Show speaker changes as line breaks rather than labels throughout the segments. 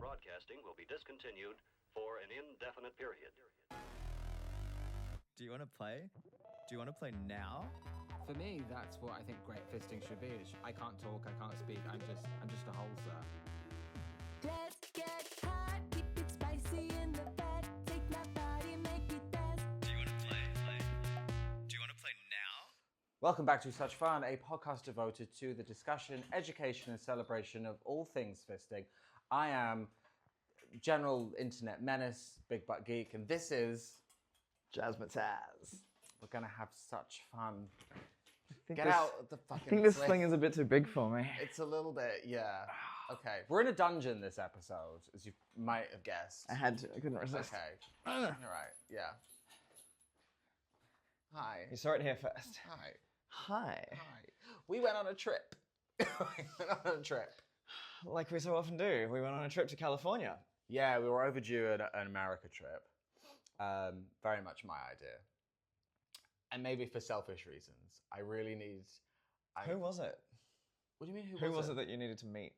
broadcasting will be discontinued for an indefinite period.
Do you want to play? Do you want to play now?
For me, that's what I think great fisting should be. I can't talk, I can't speak, I'm just a holster.
Let's get hot, keep it spicy in the bed. Take my body, make it dance.
Do you want to play? Do you want to play now?
Welcome back to Such Fun, a podcast devoted to the discussion, education, and celebration of all things fisting. I am general internet menace, big butt geek, and this is
Jasmine Taz.
we're gonna have such fun.
Get
Get out the fucking.
I think this
sling.
thing is a bit too big for me.
It's a little bit, yeah. Okay, we're in a dungeon this episode, as you might have guessed.
I had to. I couldn't resist.
Okay, all right, yeah. Hi.
You saw it here first.
Hi.
Hi.
Hi. We went on a trip.
Like we so often do. We went on a trip to California.
Yeah, we were overdue an America trip. Very much my idea. And maybe for selfish reasons. I really need...
Who was it?
What do you mean,
Who was it that you needed to meet?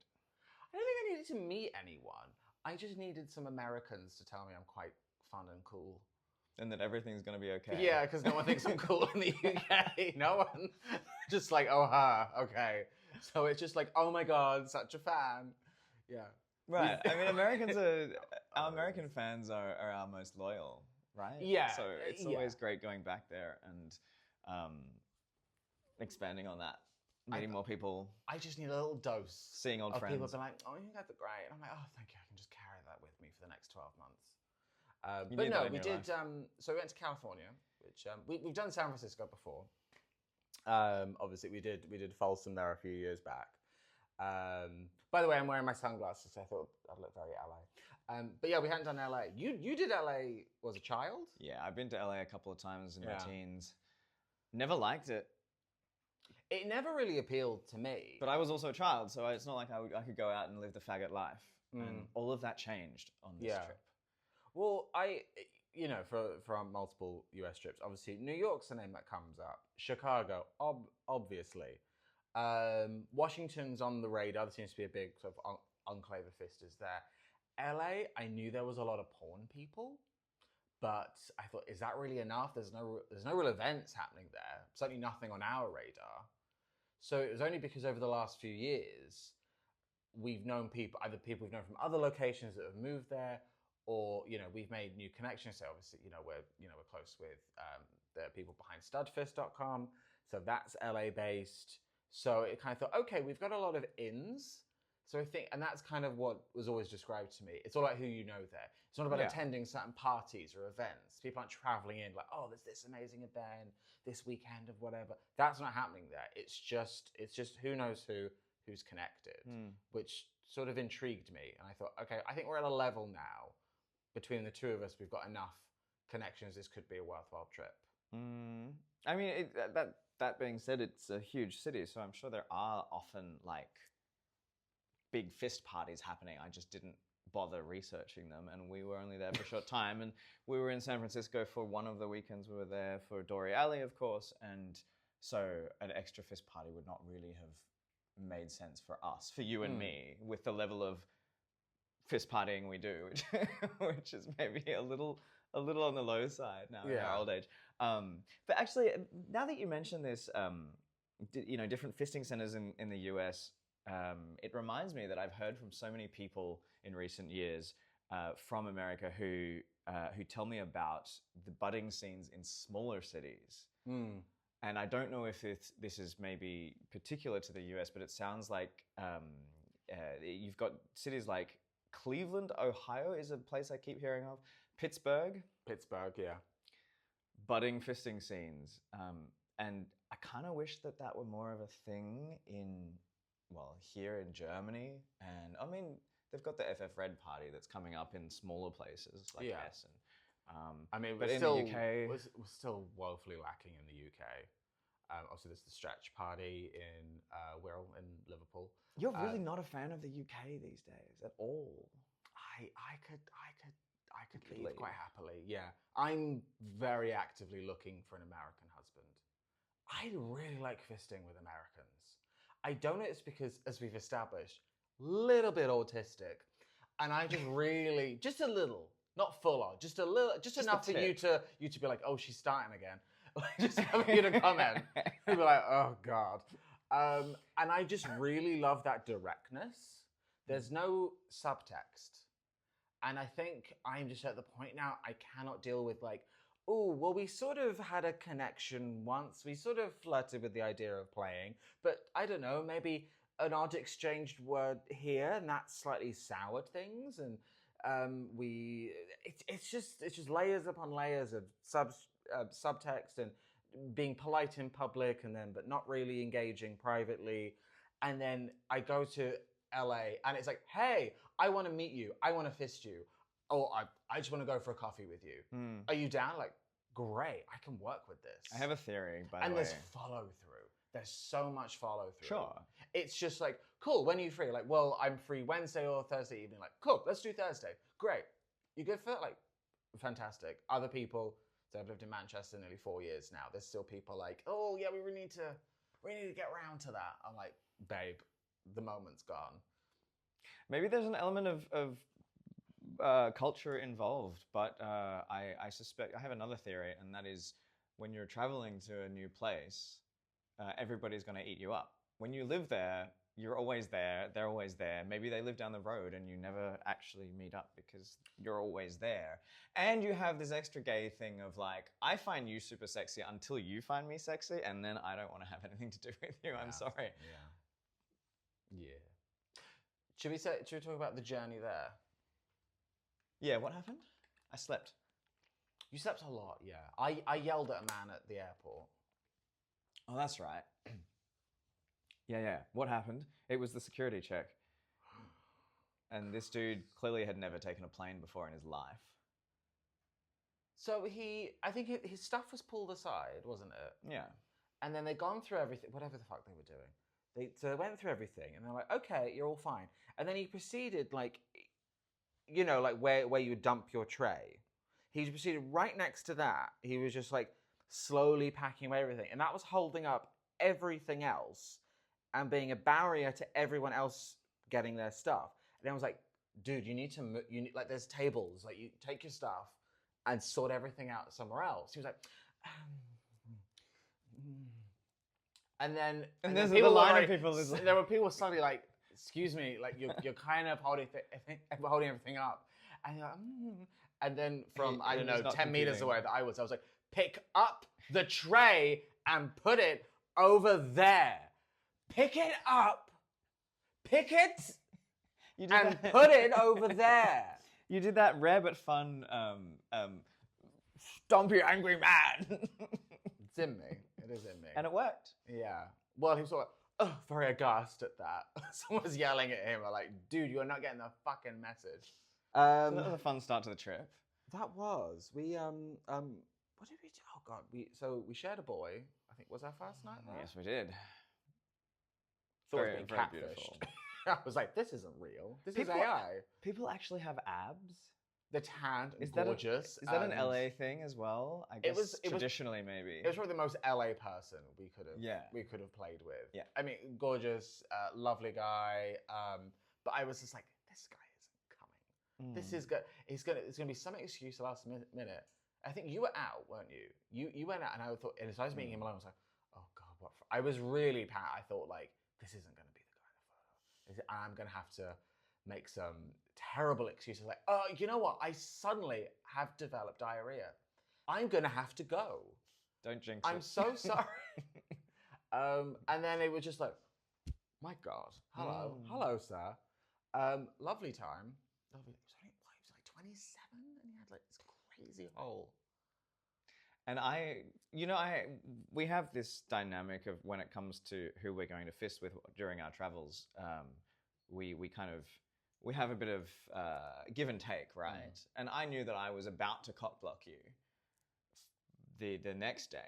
I don't think I needed to meet anyone. I just needed some Americans to tell me I'm quite fun and cool.
And that everything's going to be okay.
Yeah, because no one thinks I'm cool in the UK. No one. Just like, oh, okay. So it's just like, oh my God, such a fan. Yeah.
Right. I mean, our American fans are our most loyal, right?
Yeah.
So it's always great going back there and expanding on that. Meeting more people.
I just need a little dose.
Seeing old
of
friends.
People being like, oh, you guys are great. And I'm like, oh, thank you. I can just carry that with me for the next 12 months. But no, we did. So we went to California, which we've done San Francisco before. Obviously, we did Folsom there a few years back. By the way, I'm wearing my sunglasses. So I thought I'd look very LA. But yeah, we hadn't done LA. You did LA as a child?
Yeah, I've been to LA a couple of times in my teens. Never liked it.
It never really appealed to me.
But I was also a child, so it's not like I could go out and live the faggot life. And all of that changed on this trip.
Well, for our multiple US trips, obviously New York's the name that comes up. Chicago, obviously. Washington's on the radar. There seems to be a big sort of enclave of fisters there. LA, I knew there was a lot of porn people, but I thought, is that really enough? There's no real events happening there. Certainly nothing on our radar. So it was only because over the last few years, we've known people, either people we've known from other locations that have moved there, or we've made new connections. So obviously, we're close with the people behind studfist.com. So that's LA based. So it kind of thought, okay, we've got a lot of ins. So I think, and that's kind of what was always described to me. It's all about who you know there. It's not about attending certain parties or events. People aren't traveling in like, oh, there's this amazing event this weekend of whatever. That's not happening there. It's just who knows who's connected, which sort of intrigued me. And I thought, okay, I think we're at a level now between the two of us. We've got enough connections. This could be a worthwhile trip.
I mean, that being said, it's a huge city, so I'm sure there are often like big fist parties happening. I just didn't bother researching them, and we were only there for a short time, and we were in San Francisco for one of the weekends. We were there for Dore Alley, of course, and so an extra fist party would not really have made sense for us, for you and me, with the level of fist partying we do, which is maybe a little on the low side now in our old age. But actually, now that you mention this, different fisting centers in the US, it reminds me that I've heard from so many people in recent years from America who tell me about the budding scenes in smaller cities. And I don't know if this is maybe particular to the US, but it sounds like you've got cities like Cleveland, Ohio is a place I keep hearing of. Pittsburgh, yeah. Budding fisting scenes. And I kind of wish that were more of a thing here in Germany. And I mean, they've got the FF Red party that's coming up in smaller places like Essen.
But
in
still,
the UK,
we're still woefully lacking in the UK. Also, there's the stretch party in Wirral in Liverpool.
You're really not a fan of the UK these days at all.
I could leave quite happily. Yeah, I'm very actively looking for an American husband. I really like fisting with Americans. I don't know if it's because, as we've established, little bit autistic. And I just really, just a little, not full on, just a little, just
Just a
enough for you
tip.
to be like, oh, she's starting again. Just having you to comment. You'd be like, oh God. And I just really love that directness. There's no subtext. And I think I'm just at the point now, I cannot deal with like, oh, well, we sort of had a connection once. We sort of flirted with the idea of playing, but I don't know, maybe an odd exchanged word here, and that slightly soured things. And it's just layers upon layers of subtext and being polite in public, and then but not really engaging privately. And then I go to LA, and it's like, hey, I want to meet you. I want to fist you. Oh, I just want to go for a coffee with you. Are you down? Like, great. I can work with this.
I have a theory, by the
And
way.
there's follow through. There's so much follow through.
Sure.
It's just like, cool, when are you free? Like, well, I'm free Wednesday or Thursday evening. Like, cool, let's do Thursday. Great. You good for it? Like, fantastic. Other people, so I've lived in Manchester nearly 4 years now. There's still people like, oh yeah, we really need to get around to that. I'm like, babe, the moment's gone.
Maybe there's an element of culture involved, but I suspect I have another theory, and that is when you're traveling to a new place, everybody's going to eat you up. When you live there, you're always there, they're always there. Maybe they live down the road and you never actually meet up because you're always there. And you have this extra gay thing of like, I find you super sexy until you find me sexy, and then I don't want to have anything to do with you. I'm sorry.
Yeah. Should we talk about the journey there?
Yeah, what happened? I slept.
You slept a lot, yeah. I yelled at a man at the airport.
Oh, that's right. Yeah. What happened? It was the security check. And this dude clearly had never taken a plane before in his life.
So I think his stuff was pulled aside, wasn't it?
Yeah.
And then they'd gone through everything, whatever the fuck they were doing. So they went through everything, and they're like, okay, you're all fine. And then he proceeded, like, you know, like where you dump your tray. He proceeded right next to that. He was just like slowly packing away everything. And that was holding up everything else and being a barrier to everyone else getting their stuff. And I was like, dude, you need like, there's tables, like, you take your stuff and sort everything out somewhere else. He was like, and then
there's
people
the line
were
of people is like-
there were people suddenly like, excuse me, like you're kind of holding everything up, and you're like, and then from I don't know 10 meters away that I was like, pick up the tray and put it over there. Pick it up, pick it, and put it over there.
You did that rare but fun stomp you angry man.
It's in me. It is in me.
And it worked.
Yeah. Well, he was sort of very aghast at that. Someone was yelling at him. I'm like, dude, you're not getting the fucking message.
So that was a fun start to the trip.
That was. We what did we do? Oh god, we shared a boy. I think was our first night there.
Yes, we did.
Thought it
Very,
was being
very
catfished.
beautiful.
I was like, this isn't real. This is AI.
People actually have abs.
They're tanned and
Is that
gorgeous.
Is that an
and
LA thing as well? I guess
was- it was-
traditionally maybe.
It was probably the most LA person we could have played with.
Yeah.
I mean, gorgeous, lovely guy. But I was just like, this guy isn't coming. This is good. It's gonna be some excuse the last minute. I think you were out, weren't you? You went out, and I thought, and as I was meeting him alone, I was like, oh god, what? I was really I thought like, this isn't gonna be the guy in the photo. I'm gonna have to make some terrible excuses like, oh, you know what? I suddenly have developed diarrhea. I'm gonna have to go.
Don't jinx
I'm
it.
so sorry. And then it was just like, my God, hello, sir. Lovely time. Lovely. It was like 27, and he had like this crazy hole.
And we have this dynamic of when it comes to who we're going to fist with during our travels. We have a bit of give and take, right? And I knew that I was about to cock block you the next day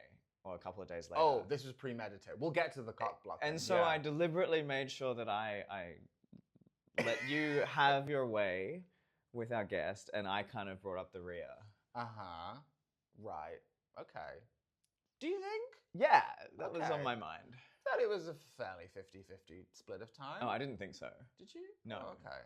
or a couple of days later.
Oh, this was premeditated. We'll get to the cock block.
And so I deliberately made sure that I let you have your way with our guest, and I kind of brought up the rear.
Uh-huh. Right. Okay. Do you think?
Yeah, that was on
Okay.
my mind.
I thought it was a fairly 50-50 split of time.
Oh, I didn't think so.
Did you?
No.
Oh, okay.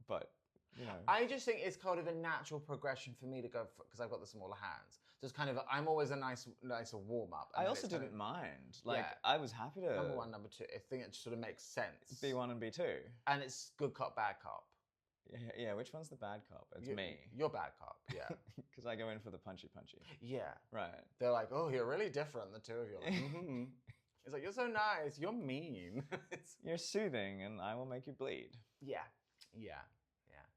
But you know.
I just think it's kind of a natural progression for me to go because I've got the smaller hands. Just kind of, I'm always a nicer warm up.
I also didn't mind. Like, I was happy to
number one, number two. I think it sort of makes sense.
B1 and B2.
And it's good cop, bad cop.
Yeah, which one's the bad cop? It's me.
You're bad cop, yeah.
Because I go in for the punchy.
Yeah.
Right.
They're like, oh, you're really different, the two of you. Like, mm-hmm. It's like, you're so nice, you're mean.
You're soothing and I will make you bleed.
Yeah.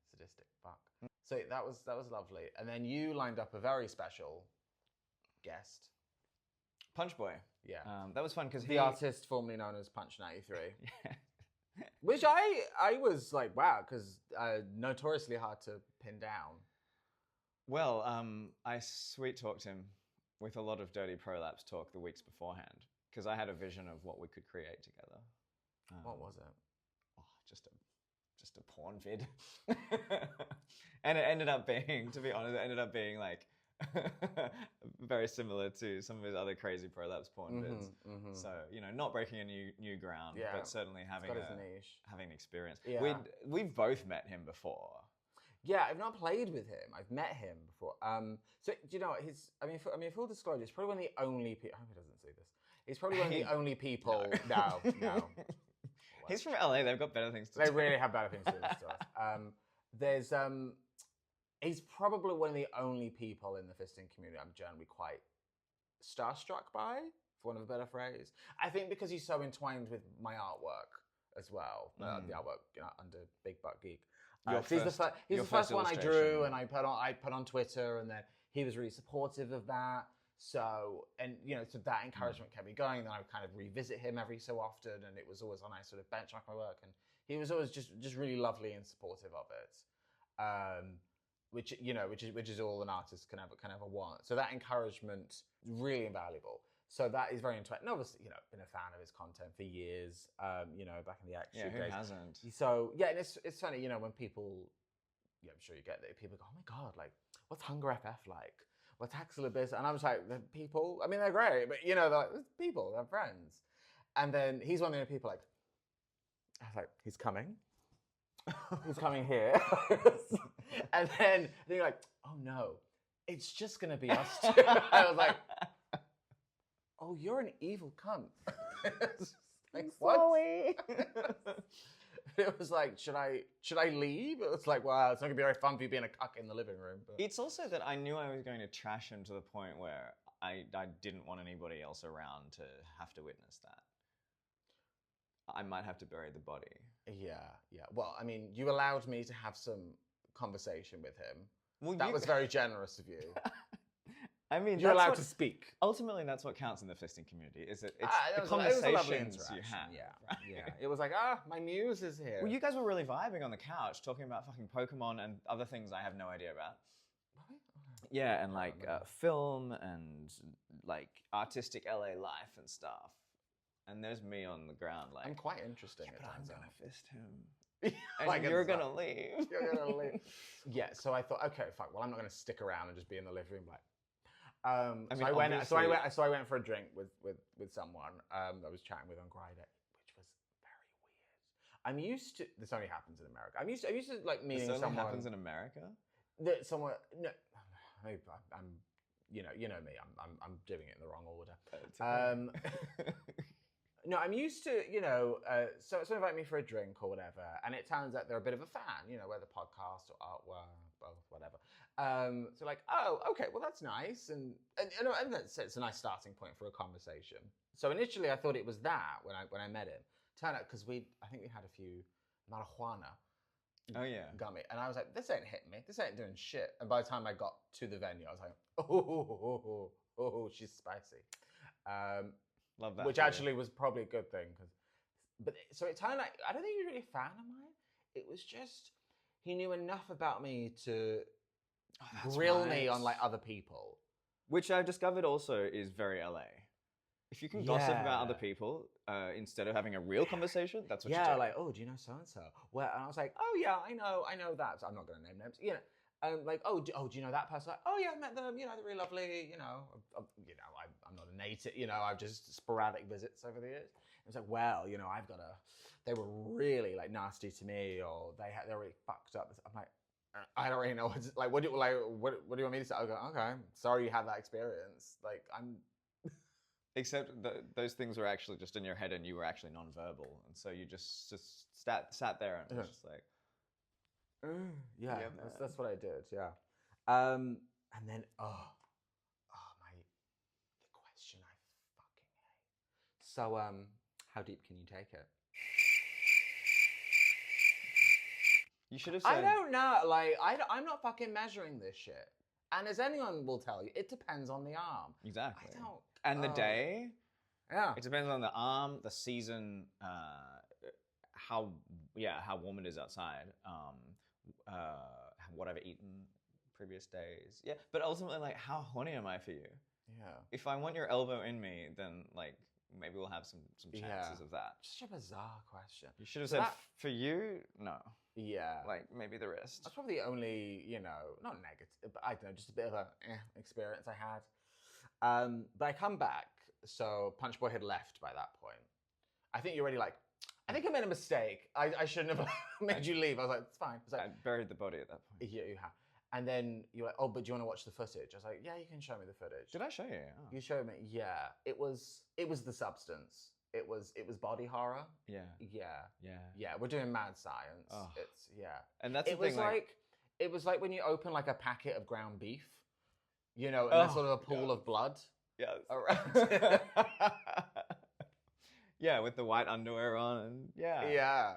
Sadistic, fuck. So that was lovely. And then you lined up a very special guest.
Punch Boy.
Yeah.
That was fun because
The artist formerly known as Punch 93.
Yeah.
Which I was like, wow, because notoriously hard to pin down.
Well, I sweet talked him with a lot of dirty prolapse talk the weeks beforehand because I had a vision of what we could create together.
What was it?
Oh, just a porn vid. And it ended up being, to be honest, like very similar to some of his other crazy prolapse porn vids. So, you know, not breaking a new ground, but certainly having an experience.
Yeah.
We've both met him before.
Yeah, I've not played with him. I've met him before. So do you know what? Full disclosure, he's probably one of the only people. I hope he doesn't see this. He's probably one of the only people. No.
He's from LA. They've got better things to do.
They really have better things to do than us. He's probably one of the only people in the fisting community I'm generally quite starstruck by, for want of a better phrase. I think because he's so entwined with my artwork as well. The artwork under Big Butt Geek. He's the first one I drew and I put on Twitter, and then he was really supportive of that. So that encouragement kept me going. Then I would kind of revisit him every so often, and it was always a nice sort of benchmark my work. And he was always just really lovely and supportive of it, which is all an artist can ever want. So that encouragement is really invaluable. So that is very interesting. And obviously, been a fan of his content for years. Back in the action days.
Who hasn't?
So yeah, and it's funny, when people, I'm sure you get that. People go, oh my god, like what's Hunger FF like? What's Axel Abyss? And I was like, the people. I mean, they're great, but they're like, people, they're friends. And then he's one of the people like, I was like, he's coming. He's coming here. And then you're like, oh no, it's just gonna be us two. I was like, oh, you're an evil cunt. Like, what? It was like, should I leave? It was like, wow, it's not gonna be very fun for you being a cuck in the living room. But
it's also that I knew I was going to trash him to the point where I didn't want anybody else around to have to witness that. I might have to bury the body. Yeah.
Well, I mean, you allowed me to have some conversation with him.
Well,
that was very generous of you.
I mean,
you're allowed to speak.
Ultimately, that's what counts in the fisting community. It's the
conversations
you have.
Yeah. It was like, my muse is here.
Well, you guys were really vibing on the couch, talking about fucking Pokemon and other things I have no idea about. Yeah, and like film and like artistic LA life and stuff. And there's me on the ground, like
I'm quite interesting.
But I'm gonna fist him. And
Like,
you're gonna leave.
You're gonna leave. Yeah. So I thought, okay, fuck. Well, I'm not gonna stick around and just be in the living room, like. So I went for a drink with someone that I was chatting with on Grindr, which was very weird. I'm used to this only happens in America. I'm used to like meeting
this
someone.
This happens in America.
That someone no, I'm you know me. I'm doing it in the wrong order. No, I'm used to so invite me for a drink or whatever, and it turns out they're a bit of a fan, whether podcast or artwork, both, whatever. So like, oh, okay, well that's nice, and it's a nice starting point for a conversation. So initially I thought it was that when I met him. Turned out because I think we had a few marijuana.
Oh yeah,
gummy, and I was like, this ain't hitting me. This ain't doing shit. And by the time I got to the venue, I was like, oh, she's spicy.
Love that.
Which actually was probably a good thing, so it turned out I don't think he was really a fan of mine. It was just he knew enough about me to grill me on like other people,
which I've discovered also is very LA. If you can gossip about other people instead of having a real conversation, that's what you do.
Yeah, like, oh, do you know so and so? Well, and I was like, oh yeah, I know that. So I'm not going to name names. Like, do you know that person? Like, oh yeah, I met them. They're really lovely. I'm not a native. I've just sporadic visits over the years. It was like, well, they were really like nasty to me, or they're really fucked up. I'm like, I don't really know what to, like. What do you What do you want me to say? I go, okay, sorry you had that experience. Like I'm.
Except those things were actually just in your head, and you were actually non-verbal, and so you just sat there and was just like,
Yeah,
Yeah,
that's what I did. Yeah. And then the question I fucking hate. So how deep can you take it?
you should have
I
said.
don't know. Like I'm not fucking measuring this shit. And as anyone will tell you, it depends on the arm.
Exactly.
I don't.
And the day.
Yeah.
It depends on the arm, the season, how warm it is outside, what I've eaten previous days. Yeah, but ultimately, like, how horny am I for you?
Yeah.
If I want your elbow in me, then like maybe we'll have some chances
Yeah.
of that.
Such a bizarre question.
You should have
So
said
that-
for you, no.
Yeah.
Like maybe the wrist.
That's probably the only, not negative, but I don't know, just a bit of a experience I had. But I come back, so Punch Boy had left by that point. I think you're already like, I think I made a mistake. I shouldn't have made you leave. I was like, it's fine. It's like,
I buried the body at that point.
yeah, you have. And then you're like, oh, but do you want to watch the footage? I was like, yeah, you can show me the footage.
Did I show you? Oh.
You showed me. Yeah, it was the substance. It was body horror.
Yeah.
Yeah. We're doing mad science.
Oh.
It's
And that's the
it was
thing.
it was like when you open like a packet of ground beef, and there's sort of a pool of blood
Yes.
around.
Yeah, with the white underwear on, and
Yeah.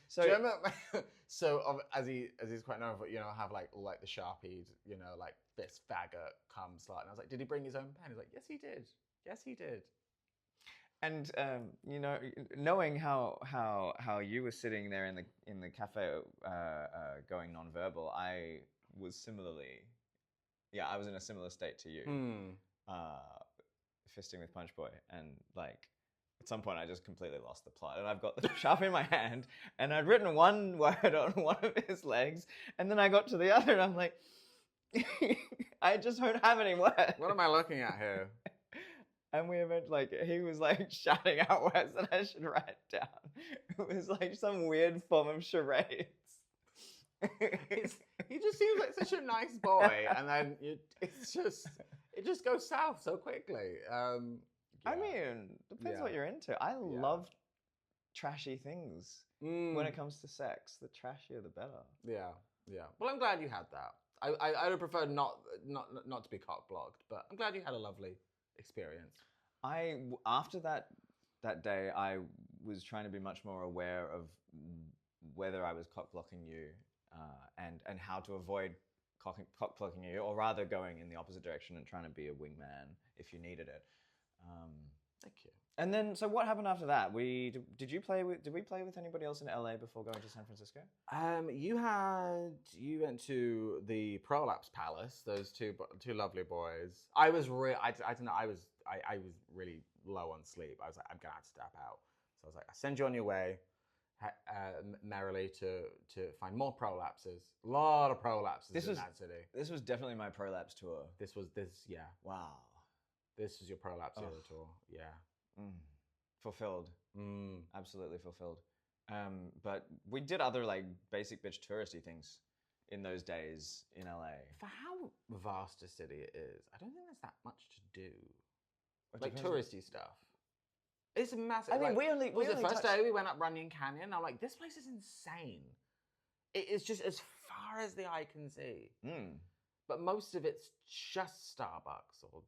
So
Do you remember? So as he's quite known for, have like all like the Sharpies, like this faggot cum slut, and I was like, did he bring his own pen? He's like, yes, he did. Yes, he did.
and knowing how you were sitting there in the cafe, going nonverbal, I was similarly, I was in a similar state to you, fisting with Punch Boy, and like. At some point, I just completely lost the plot, and I've got the sharp in my hand, and I'd written one word on one of his legs, and then I got to the other, and I'm like, I just don't have any words.
What am I looking at here?
And he was like shouting out words that I should write down. It was like some weird form of charades.
He just seems like such a nice boy, and then it just goes south so quickly.
I mean, depends what you're into. I love trashy things when it comes to sex. The trashier, the better.
Yeah. Well, I'm glad you had that. I would prefer not to be cock blocked, but I'm glad you had a lovely experience.
After that day, I was trying to be much more aware of whether I was cock blocking you, and how to avoid cock blocking you, or rather going in the opposite direction and trying to be a wingman if you needed it.
Thank you.
And then, so what happened after that? Did we play with anybody else in LA before going to San Francisco?
You went to the Prolapse Palace. Those two lovely boys. I was I don't know. I was really low on sleep. I was like, I'm gonna have to step out. So I was like, I send you on your way, merrily to find more prolapses. A lot of prolapses in that city.
This was definitely my prolapse tour.
Yeah.
Wow.
This was your prolapse tour. Yeah.
Fulfilled. Absolutely fulfilled. But we did other like basic bitch touristy things in those days in LA.
For how vast a city it is, I don't think there's that much to do.
It
Like
depends
touristy stuff. It's massive.
I mean,
like,
we only
the first
touched-
day we went up Runyon Canyon. I'm like, this place is insane. It is just as far as the eye can see. But most of it's just Starbucks or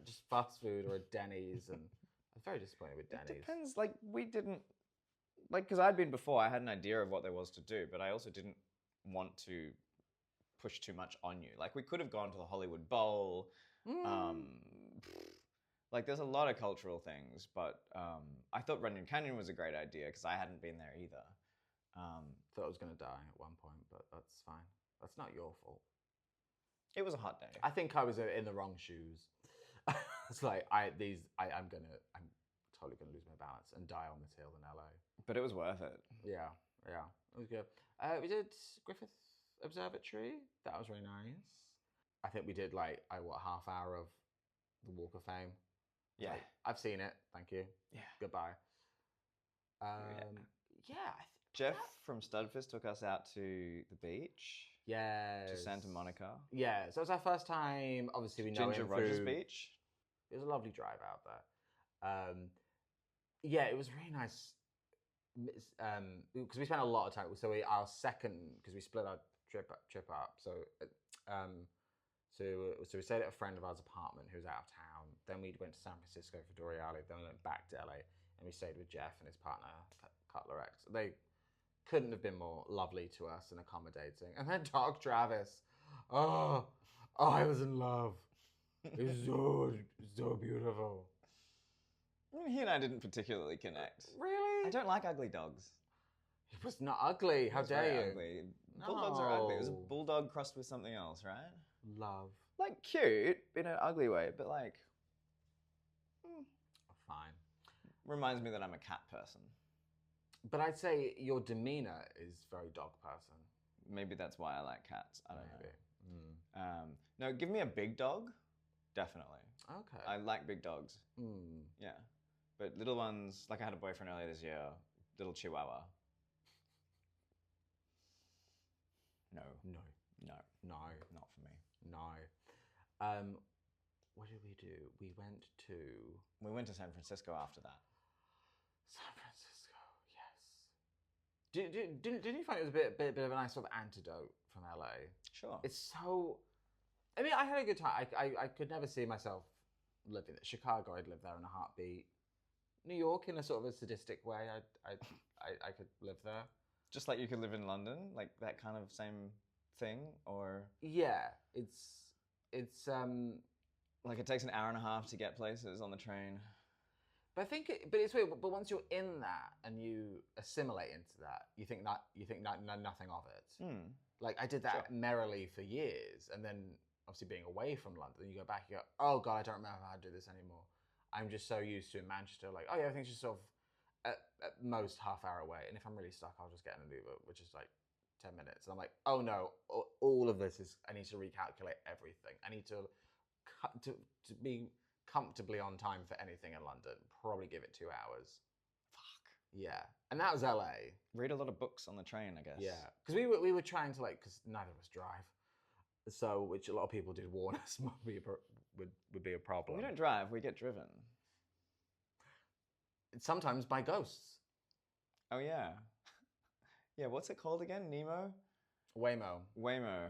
just fast food or a Denny's, and I'm very disappointed with Denny's.
It depends. Like we didn't because I'd been before. I had an idea of what there was to do, but I also didn't want to push too much on you. Like we could have gone to the Hollywood Bowl. Like there's a lot of cultural things, but I thought Runyon Canyon was a great idea because I hadn't been there either.
Thought I was going to die at one point, but that's fine. That's not your fault.
It was a hot day.
I think I was in the wrong shoes. It's like I'm totally gonna lose my balance and die on this hill in LA.
But it was worth it.
Yeah, it was good. We did Griffith Observatory. That was really nice. I think we did half hour of the Walk of Fame.
Yeah,
I've seen it. Thank you.
Yeah.
Goodbye.
Jeff from Studfest took us out to the beach,
Yeah.
to Santa Monica.
Yeah, so it was our first time. Obviously, we know
Ginger
him
Rogers
through-
Beach.
It was a lovely drive out there. Yeah, it was really nice. Because we spent a lot of time. So our second, because we split our trip up. So we stayed at a friend of ours' apartment who was out of town. Then we went to San Francisco for Dore Alley. Then we went back to LA, and we stayed with Jeff and his partner Cutler X. They couldn't have been more lovely to us and accommodating. And then dog Travis, I was in love. It was so beautiful.
He and I didn't particularly connect.
Really?
I don't like ugly dogs.
It was not ugly. How
It was
dare
very
you?
Ugly. Bulldogs are ugly. It was a
No.
bulldog crossed with something else, right?
Love.
Like cute in an ugly way, but like
Fine.
reminds me that I'm a cat person.
But I'd say your demeanor is very dog person.
Maybe that's why I like cats. I don't
Maybe. Mm.
know. No, give me a big dog, definitely.
Okay.
I like big dogs.
Mm.
Yeah, but little ones. Like I had a boyfriend earlier this year, little Chihuahua. No,
No.
no,
No.
not for me.
No. What did we do? We went to
We went to San Francisco after that.
San Francisco. Yes. Didn't you find it was a bit of a nice sort of antidote from LA?
Sure.
It's so. I mean, I had a good time. I could never see myself living there. Chicago, I'd live there in a heartbeat. New York, in a sort of a sadistic way, I could live there.
Just like you could live in London, like that kind of same thing, or
Yeah, it's
like it takes an hour and a half to get places on the train.
But I think, but it's weird. But once you're in that and you assimilate into that, you think nothing of it.
Hmm.
Like I did that
Sure.
merrily for years, and then obviously being away from London, you go back, you go, oh god, I don't remember how to do this anymore. I'm just so used to in Manchester, like, oh yeah, everything's just sort of at most half hour away, and if I'm really stuck, I'll just get an Uber, which is like 10 minutes, and I'm like, oh no, all of this is, I need to recalculate everything. I need to be comfortably on time for anything in London. Probably give it 2 hours.
Fuck.
Yeah, and that was LA.
Read a lot of books on the train, I guess.
Yeah, because we were trying to because neither of us drive, so which a lot of people did warn us would be a problem.
We don't drive, we get driven.
Sometimes by ghosts.
Oh yeah. Yeah, what's it called again? Nemo?
Waymo.
Waymo.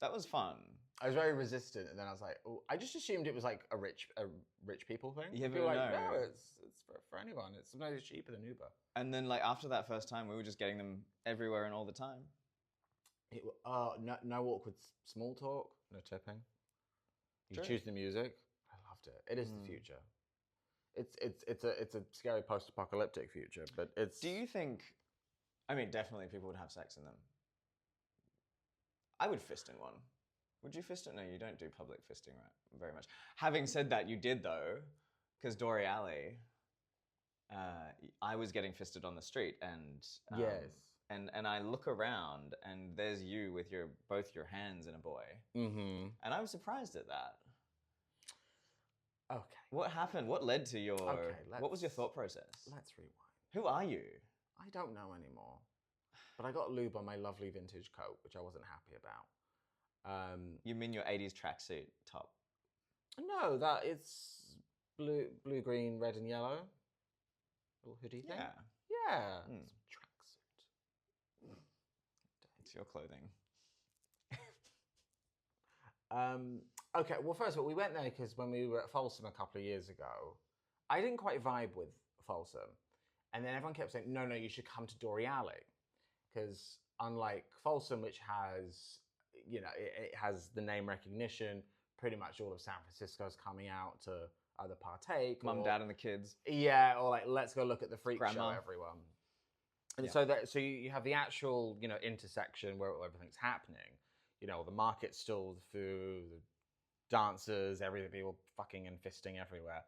That was fun.
I was very resistant, and then I was like, oh, I just assumed it was like a rich people thing.
Yeah,
People
but
were like,
no.
it's for anyone. It's sometimes cheaper than Uber.
And then like after that first time, we were just getting them everywhere and all the time.
No awkward small talk, no tipping. You
True.
choose the music. I loved it. It is the future. It's a scary post-apocalyptic future, but it's.
Do you think? I mean, definitely people would have sex in them. I would fist in one. Would you fist it? No, you don't do public fisting very much. Having said that, you did though, because Dore Alley, I was getting fisted on the street, and
Yes.
and I look around, and there's you with both your hands in a boy,
Mm-hmm.
and I was surprised at that.
Okay.
What happened? What led to your?
Okay,
what was your
let's-
thought process?
Let's rewind.
Who are you?
I don't know anymore, but I got lube on my lovely vintage coat, which I wasn't happy about.
You mean your 80s tracksuit top?
No, that it's blue, green, red, and yellow. Little hoodie thing.
Yeah,
Yeah.
Mm.
It's a tracksuit.
it's your clothing.
Okay, well, first of all, we went there because when we were at Folsom a couple of years ago, I didn't quite vibe with Folsom. And then everyone kept saying, no, you should come to Dore Alley. Because unlike Folsom, which has, it has the name recognition, pretty much all of San Francisco's coming out to either partake.
Mum,
or,
dad, and the kids.
Yeah, or like, let's go look at the freak
Grandma.
show, everyone. And
Yeah.
so you have the actual, intersection where everything's happening. The market stalls, the food, the dancers, everything, people fucking and fisting everywhere.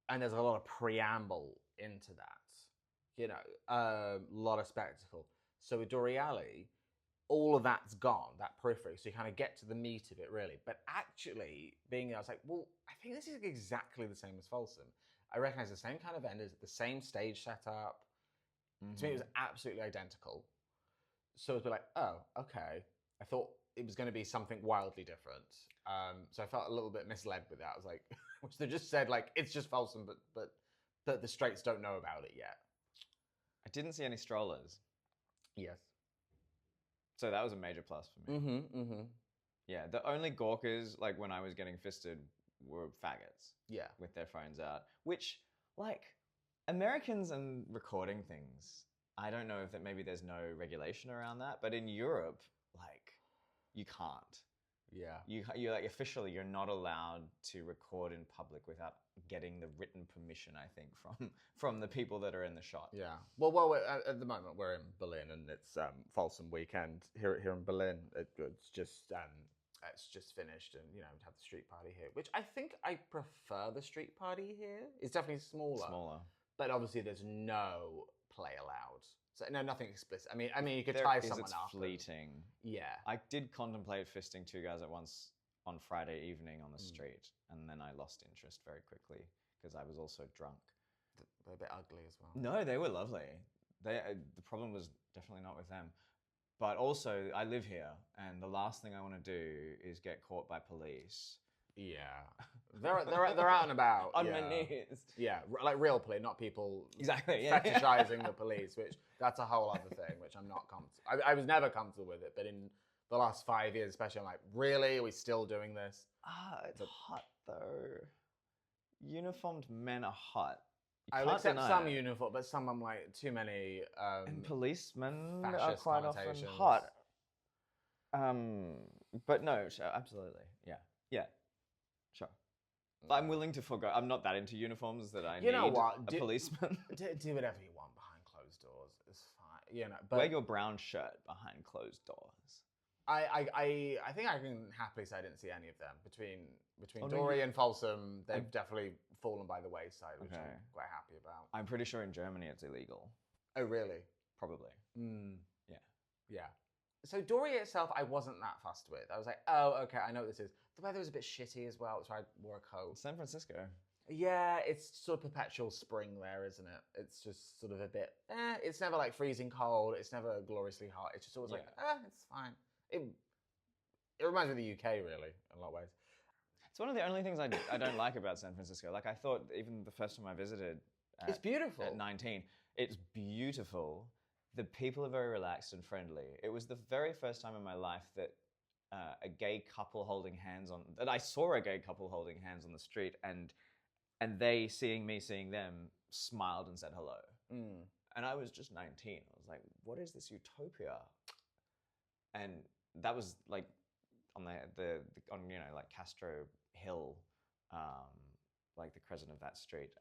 And there's a lot of preamble into that, a lot of spectacle. So with Dore Alley, all of that's gone, that periphery. So you kind of get to the meat of it, really. But actually, being there, I was like, well, I think this is exactly the same as Folsom. I recognize the same kind of vendors, the same stage setup. To me, it was absolutely identical. So it was like, oh, okay. I thought it was going to be something wildly different. So I felt a little bit misled with that. I was like, which they just said like it's just Folsom, but the Straits don't know about it yet.
I didn't see any strollers,
Yes.
so that was a major plus for me.
Mm-hmm.
Yeah, the only gawkers, like when I was getting fisted, were faggots
Yeah.
with their phones out, which, like, Americans and recording things, I don't know if that maybe there's no regulation around that, but in Europe, like, you can't.
Yeah.
You're like, officially, you're not allowed to record in public without getting the written permission, I think, from the people that are in the shot.
Yeah. Well, at the moment we're in Berlin, and it's Folsom weekend here in Berlin. It's just finished, and have the street party here, which I think I prefer the street party here. It's definitely smaller, but obviously there's no play allowed. So no, nothing explicit. I mean, you could tie someone
it's
up.
fleeting.
Yeah.
I did contemplate fisting two guys at once on Friday evening on the street, and then I lost interest very quickly because I was also drunk.
They're a bit ugly as well.
No, they were lovely. The problem was definitely not with them. But also, I live here, and the last thing I want to do is get caught by police.
Yeah. They're out and about.
On
yeah.
my knees.
Yeah, like real police, not people
Exactly, yeah.
fetishizing the police, which that's a whole other thing, which I'm not comfortable. I was never comfortable with it, but in the last 5 years, especially, I'm like, really? Are we still doing this?
It's hot though. Uniformed men are hot.
I will accept some uniform, but some I'm like too many.
And policemen are
fascist
quite often
connotations.
hot. But no, sure, absolutely, yeah, sure. I'm willing to forgo. I'm not that into uniforms that I
You know
need
what?
a policeman.
Do whatever you want behind closed doors. It's fine. But
Wear your brown shirt behind closed doors.
I think I can happily say I didn't see any of them between
Oh, no,
Dore
you-
and Folsom. They've definitely fallen by the wayside, which
Okay.
I'm quite happy about.
I'm pretty sure in Germany it's illegal.
Oh, really?
Probably. Yeah.
Yeah. So Dore itself, I wasn't that fussed with. I was like, oh, okay, I know what this is. The weather was a bit shitty as well, so I wore a coat.
San Francisco.
Yeah, it's sort of perpetual spring there, isn't it? It's just sort of a bit, it's never like freezing cold. It's never gloriously hot. It's just always like, it's fine. It reminds me of the UK, really, in a lot of ways.
It's one of the only things I don't like about San Francisco. Like, I thought even the first time I visited
It's beautiful.
at 19, it's beautiful. The people are very relaxed and friendly. It was the very first time in my life that a gay couple holding hands on, that I saw a gay couple holding hands on the street, and they, seeing me, seeing them, smiled and said hello. And I was just 19. I was like, what is this utopia? And that was like on the like Castro Hill, like the crescent of that street.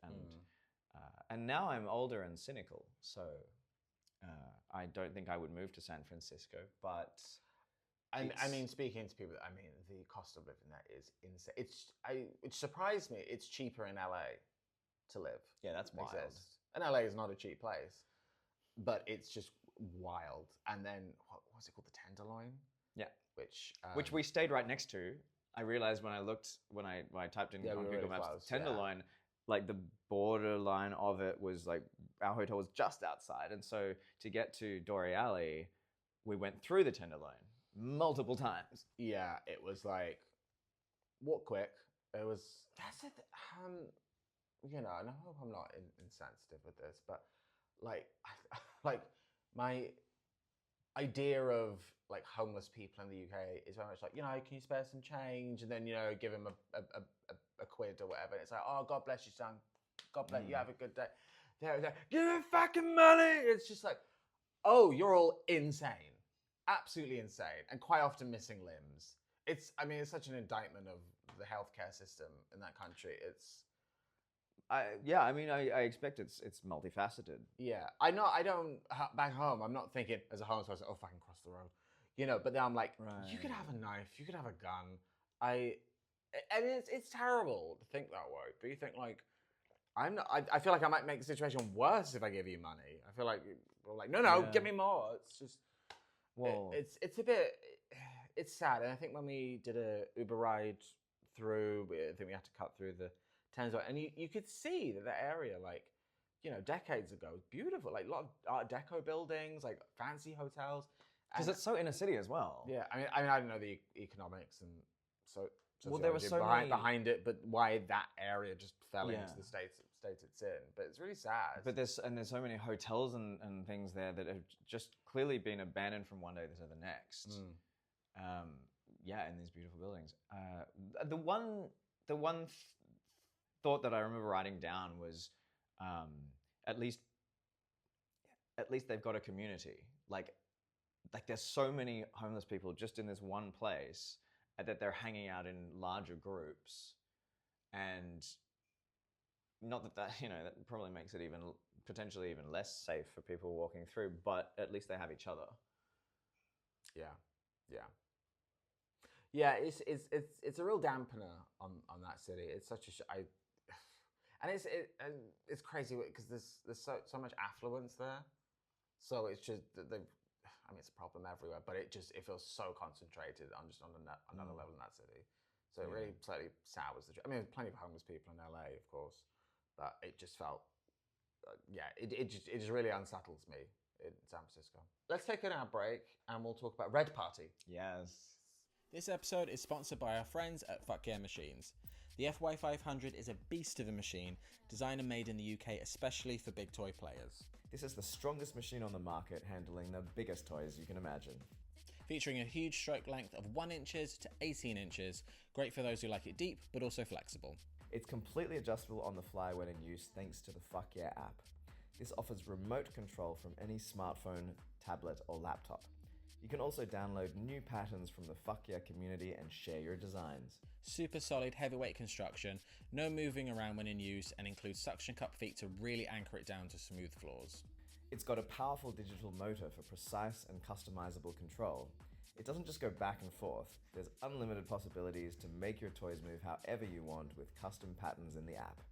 And now I'm older and cynical, so I don't think I would move to San Francisco, but
I mean, speaking to people, the cost of living there is insane. It surprised me. It's cheaper in LA to live.
Yeah, that's wild.
Exist. And LA is not a cheap place, but it's just wild. And then what's it called, the Tenderloin?
Yeah,
which
we stayed right next to. I realized when I typed in on
we were
Google
really
Maps
close,
Tenderloin, like the borderline of it was like our hotel was just outside, and so to get to Dore Alley, we went through the Tenderloin multiple times.
Yeah, it was like walk quick. It was that's it. And I hope I'm not insensitive with this, but like my idea of like homeless people in the UK is very much like, can you spare some change, and then give him a quid or whatever. And it's like, oh, God bless you, son. God bless you. Have a good day. They're like, give me fucking money. It's just like, oh, you're all insane, absolutely insane, and quite often missing limbs. It's such an indictment of the healthcare system in that country.
I expect it's multifaceted.
Yeah, back home, I'm not thinking as a homeless person, oh, fucking cross the road, But then I'm like, you could have a knife, you could have a gun. And it's terrible to think that way. But you think like, I feel like I might make the situation worse if I give you money. I feel like we're like, no, give me more. It's just, it's a bit, it's sad. And I think when we did a Uber ride through, I think we had to cut through the Thames, and you could see that area, like, decades ago. It's beautiful, like a lot of Art Deco buildings, like fancy hotels.
Because
And-
it's so inner city as well.
yeah, I mean, I don't know the economics and so.
Well, there were
sociology
so many-
behind it, but why that area just fell
Yeah.
into the state it's in. But it's really sad.
But there's so many hotels and things there that have just clearly been abandoned from one day to the next. In these beautiful buildings. The one thought that I remember writing down was, at least they've got a community. Like there's so many homeless people just in this one place that they're hanging out in larger groups, and not that that probably makes it even potentially even less safe for people walking through, but at least they have each other.
Yeah, it's a real dampener on that city. It's such and it's crazy because there's so much affluence there. So it's just it's a problem everywhere, but it feels so concentrated on another level in that city. So it really slightly sours the. I mean, there's plenty of homeless people in LA, of course, but it just felt, it just really unsettles me in San Francisco. Let's take an ad break and we'll talk about Red Party.
Yes.
This episode is sponsored by our friends at Fuck Yeah Machines. The FY500 is a beast of a machine, designed and made in the UK especially for big toy players.
This is the strongest machine on the market, handling the biggest toys you can imagine.
Featuring a huge stroke length of 1 inches to 18 inches, great for those who like it deep, but also flexible.
It's completely adjustable on the fly when in use thanks to the Fuck Yeah app. This offers remote control from any smartphone, tablet or laptop. You can also download new patterns from the Fuck Yeah community and share your designs.
Super solid heavyweight construction, no moving around when in use, and includes suction cup feet to really anchor it down to smooth floors.
It's got a powerful digital motor for precise and customizable control. It doesn't just go back and forth. There's unlimited possibilities to make your toys move however you want with custom patterns in the app.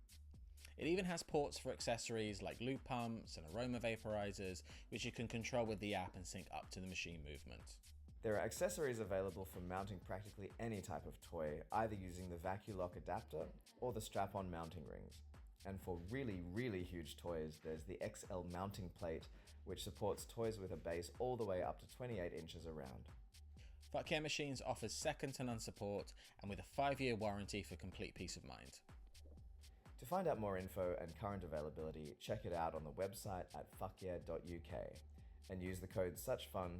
It even has ports for accessories like lube pumps and aroma vaporizers, which you can control with the app and sync up to the machine movement.
There are accessories available for mounting practically any type of toy, either using the VacuLock adapter or the strap-on mounting rings. And for really, really huge toys, there's the XL mounting plate, which supports toys with a base all the way up to 28 inches around.
Fuck Yeah Machines offers second to none support and with a 5-year warranty for complete peace of mind.
To find out more info and current availability, check it out on the website at fuckyeah.uk and use the code SUCHFUN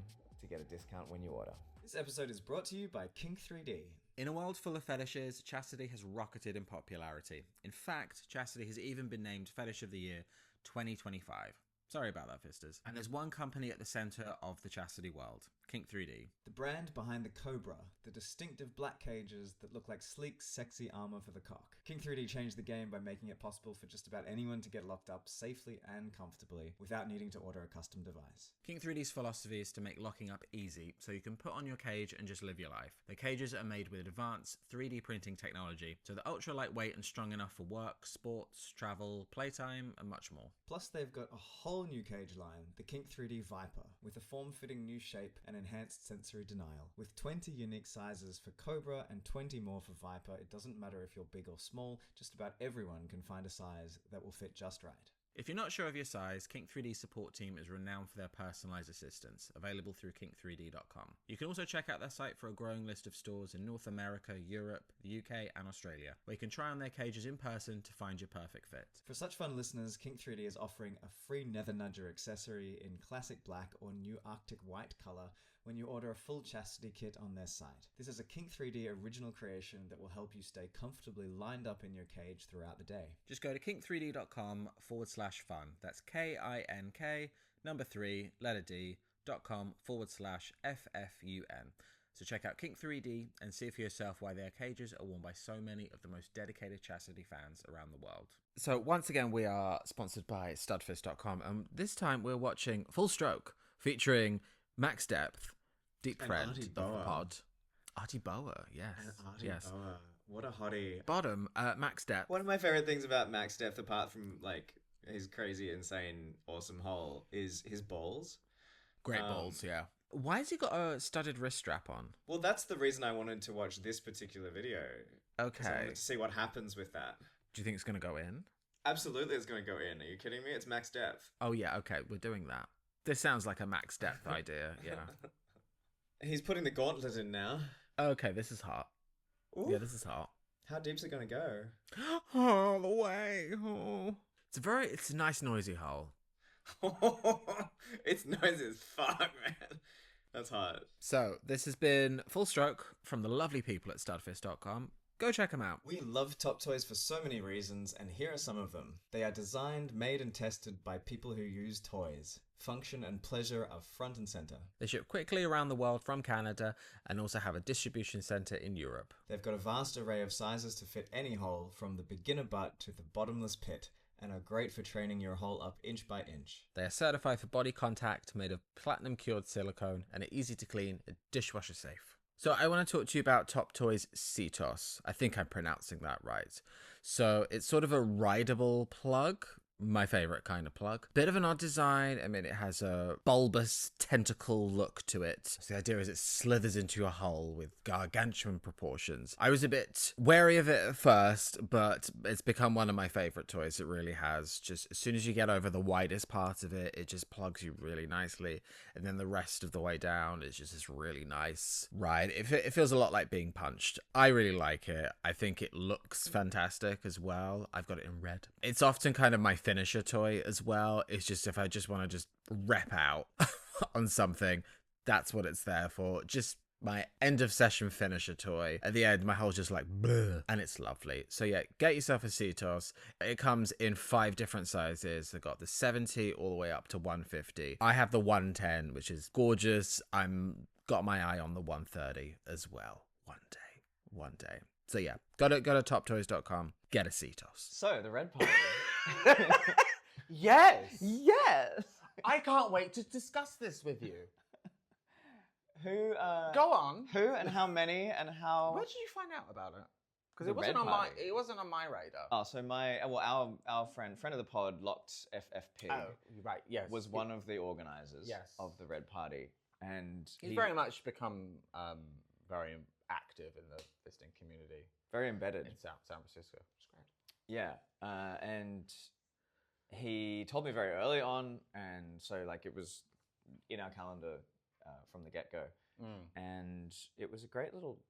to get a discount when you order.
This episode is brought to you by Kink 3D.
In a world full of fetishes, chastity has rocketed in popularity. In fact, chastity has even been named Fetish of the Year 2025. Sorry about that, Fisters. And there's one company at the center of the chastity world, Kink 3D.
The brand behind the Cobra, the distinctive black cages that look like sleek, sexy armor for the cock. Kink 3D changed the game by making it possible for just about anyone to get locked up safely and comfortably without needing to order a custom device.
Kink 3D's philosophy is to make locking up easy, so you can put on your cage and just live your life. The cages are made with advanced 3D printing technology, so they're ultra lightweight and strong enough for work, sports, travel, playtime, and much more.
Plus, they've got a whole new cage line, the Kink 3D Viper, with a form-fitting new shape and enhanced sensory denial. With 20 unique sizes for Cobra and 20 more for Viper, it doesn't matter if you're big or small, just about everyone can find a size that will fit just right.
If you're not sure of your size, Kink 3D's support team is renowned for their personalized assistance, available through kink3d.com. You can also check out their site for a growing list of stores in North America, Europe, the UK, and Australia, where you can try on their cages in person to find your perfect fit.
For Such Fun listeners, Kink 3D is offering a free Nether Nudger accessory in classic black or new Arctic white color when you order a full chastity kit on their site. This is a Kink 3D original creation that will help you stay comfortably lined up in your cage throughout the day.
Just go to kink3d.com/fun. That's KINK, number 3, letter D.com/FFUN. So check out Kink 3D and see for yourself why their cages are worn by so many of the most dedicated chastity fans around the world. So once again, we are sponsored by studfist.com, and this time we're watching Full Stroke, featuring Max Depth, deep
And
friend
Artie
of the
Boa.
pod. Artie Boa, yes. Yes.
What a hottie.
Bottom, Max Depth.
One of my favorite things about Max Depth, apart from like his crazy, insane, awesome hole, is his balls.
Great balls, yeah. Why has he got a studded wrist strap on?
Well, that's the reason I wanted to watch this particular video. 'Cause I
Okay.
wanted to see what happens with that.
Do you think it's going to go in?
Absolutely, it's going to go in. Are you kidding me? It's max depth.
Oh yeah, okay, we're doing that. This sounds like a max depth idea. Yeah.
He's putting the gauntlet in now.
Okay, this is hot.
Ooh.
Yeah, this is hot.
How deep's it going to go?
All the way. Oh. It's a nice noisy hole.
It's noisy as fuck, man. That's hot.
So this has been Full Stroke from the lovely people at studfist.com. Go check them out.
We love Top Toys for so many reasons, and here are some of them. They are designed, made, and tested by people who use toys. Function and pleasure are front and center.
They ship quickly around the world from Canada and also have a distribution center in Europe.
They've got a vast array of sizes to fit any hole, from the beginner butt to the bottomless pit, and are great for training your hole up inch by inch.
They are certified for body contact, made of platinum cured silicone, and are easy to clean, dishwasher safe. So I want to talk to you about Top Toys Cetos. I think I'm pronouncing that right. So it's sort of a rideable plug. My favorite kind of plug. Bit of an odd design. I mean, it has a bulbous tentacle look to it. So the idea is it slithers into your hole with gargantuan proportions. I was a bit wary of it at first, but it's become one of my favorite toys. It really has. Just as soon as you get over the widest part of it, it just plugs you really nicely. And then the rest of the way down is just this really nice ride. It feels a lot like being punched. I really like it. I think it looks fantastic as well. I've got it in red. It's often kind of my finisher toy as well. It's just if I just want to just rep out on something, that's what it's there for. Just my end of session finisher toy. At the end, my hole's just like bleh, and it's lovely. So yeah, get yourself a Cetos. It comes in 5 different sizes. They've got the 70 all the way up to 150. I have the 110, which is gorgeous. I'm got my eye on the 130 as well. One day. So yeah, go to toptoys.com, get a Cetos.
So, the red party.
Yes.
Yes!
I can't wait to discuss this with you.
Who,
Go on.
Who and how many and how...
Where did you find out about it? Because
The
it wasn't
Red
on my
Party.
it wasn't on my radar.
Oh, so our friend of the pod, Locked FFP,
Right. Yes.
was one of the organisers
Yes.
of the red party. And
He's very much become very active in the fisting community
very embedded.
in San Francisco. It's great.
Yeah, and he told me very early on, and so like it was in our calendar from the get-go, and it was a great little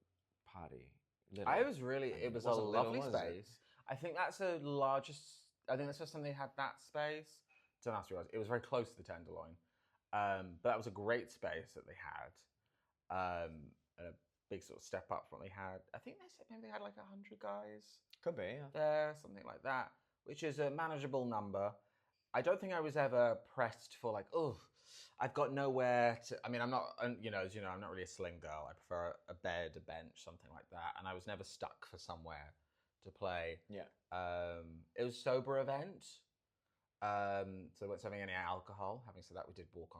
party.
It was really,
I mean,
it was
it
a
wasn't little,
lovely
was it?
space. I think that's the largest, I think that's the first time they had that space. Don't ask me what it was. It was very close to the Tenderloin. But that was a great space that they had. And a big sort of step up from what they had. I think they said maybe they had like 100 guys
Could be, yeah.
there, something like that, which is a manageable number. I don't think I was ever pressed for like, oh, I've got nowhere to. I mean, I'm not, you know, as you know, I'm not really a sling girl. I prefer a bed, a bench, something like that. And I was never stuck for somewhere to play.
Yeah.
It was a sober event. So we weren't serving any alcohol. Having said that, we did walk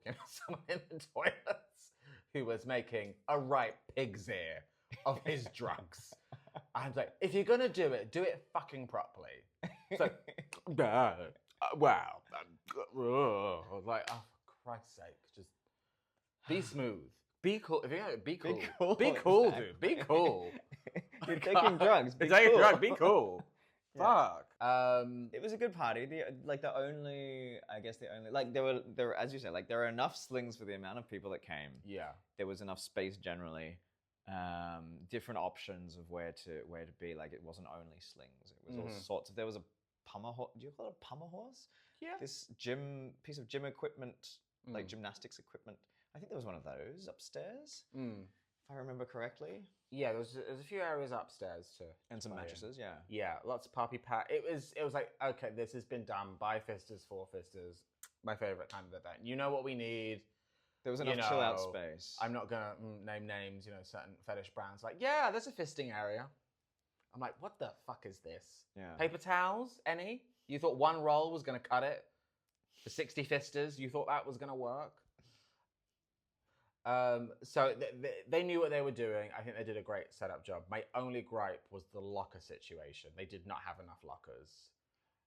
in on someone in the toilets who was making a right pig's ear of his drugs. I was like, if you're gonna do it fucking properly. So, I was like, oh, for Christ's sake, just be smooth, be cool. If you're gonna be cool, be cool, dude, be cool.
You're taking drugs.
You're taking drugs. Be cool.
Yeah.
Fuck.
It was a good party. The only like there were as you said, like there were enough slings for the amount of people that came.
Yeah.
There was enough space generally. Different options of where to be. Like it wasn't only slings. It was all sorts of. There was a pummel horse. Do you call it a pummel horse? Yeah. This piece of gym equipment, like gymnastics equipment. I think there was one of those upstairs. If I remember correctly.
Yeah, there's a few areas upstairs too.
And some mattresses, yeah.
Yeah, lots of puppy pad. It was like, okay, this has been done by fisters for fisters. My favorite kind of event. You know what we need.
There was enough chill out space.
I'm not gonna name names, you know, certain fetish brands. Like, yeah, there's a fisting area. I'm like, what the fuck is this?
Yeah.
Paper towels? Any? You thought one roll was gonna cut it? For 60 fisters, you thought that was gonna work? So they knew what they were doing. I think they did a great setup job. My only gripe was the locker situation. They did not have enough lockers.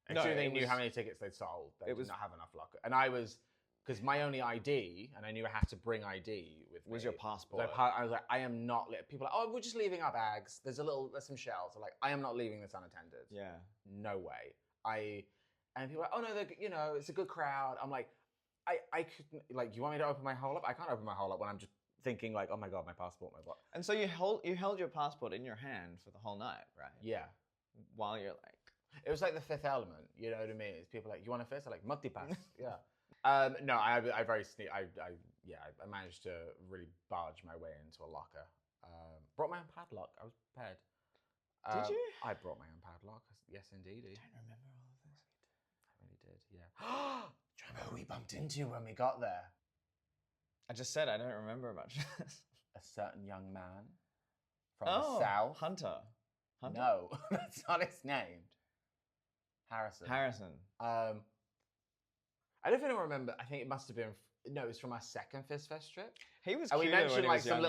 Actually, they knew how many tickets they'd sold. They did not have enough lockers. And I was, because my only ID, and I knew I had to bring ID with me.
Was your passport.
So I was like, I am not, people are like, oh, we're just leaving our bags. There's some shells. I'm like, I am not leaving this unattended.
Yeah.
No way. And people are like, oh no, it's a good crowd. I'm like, I couldn't, like, you want me to open my hole up? I can't open my hole up when I'm just thinking like, oh my God, my passport, my what?
And so you held your passport in your hand for the whole night, right?
Yeah.
While you're like...
It was like the Fifth Element, you know what I mean? It's people like, you want a fist? I'm like, multipass, yeah. No, I very I managed to really barge my way into a locker. Brought my own padlock. I was prepared.
Did you?
I brought my own padlock. Yes, indeed.
I don't remember all of this.
I really did, yeah. Do you remember who we bumped into when we got there?
I just said I don't remember much.
A certain young man from the south.
Hunter.
No, that's not his name. Harrison. I don't even remember. I think it must have been. No, it was from our second Fist Fest trip.
He was.
And we
cuter when
mentioned
he
like
was
some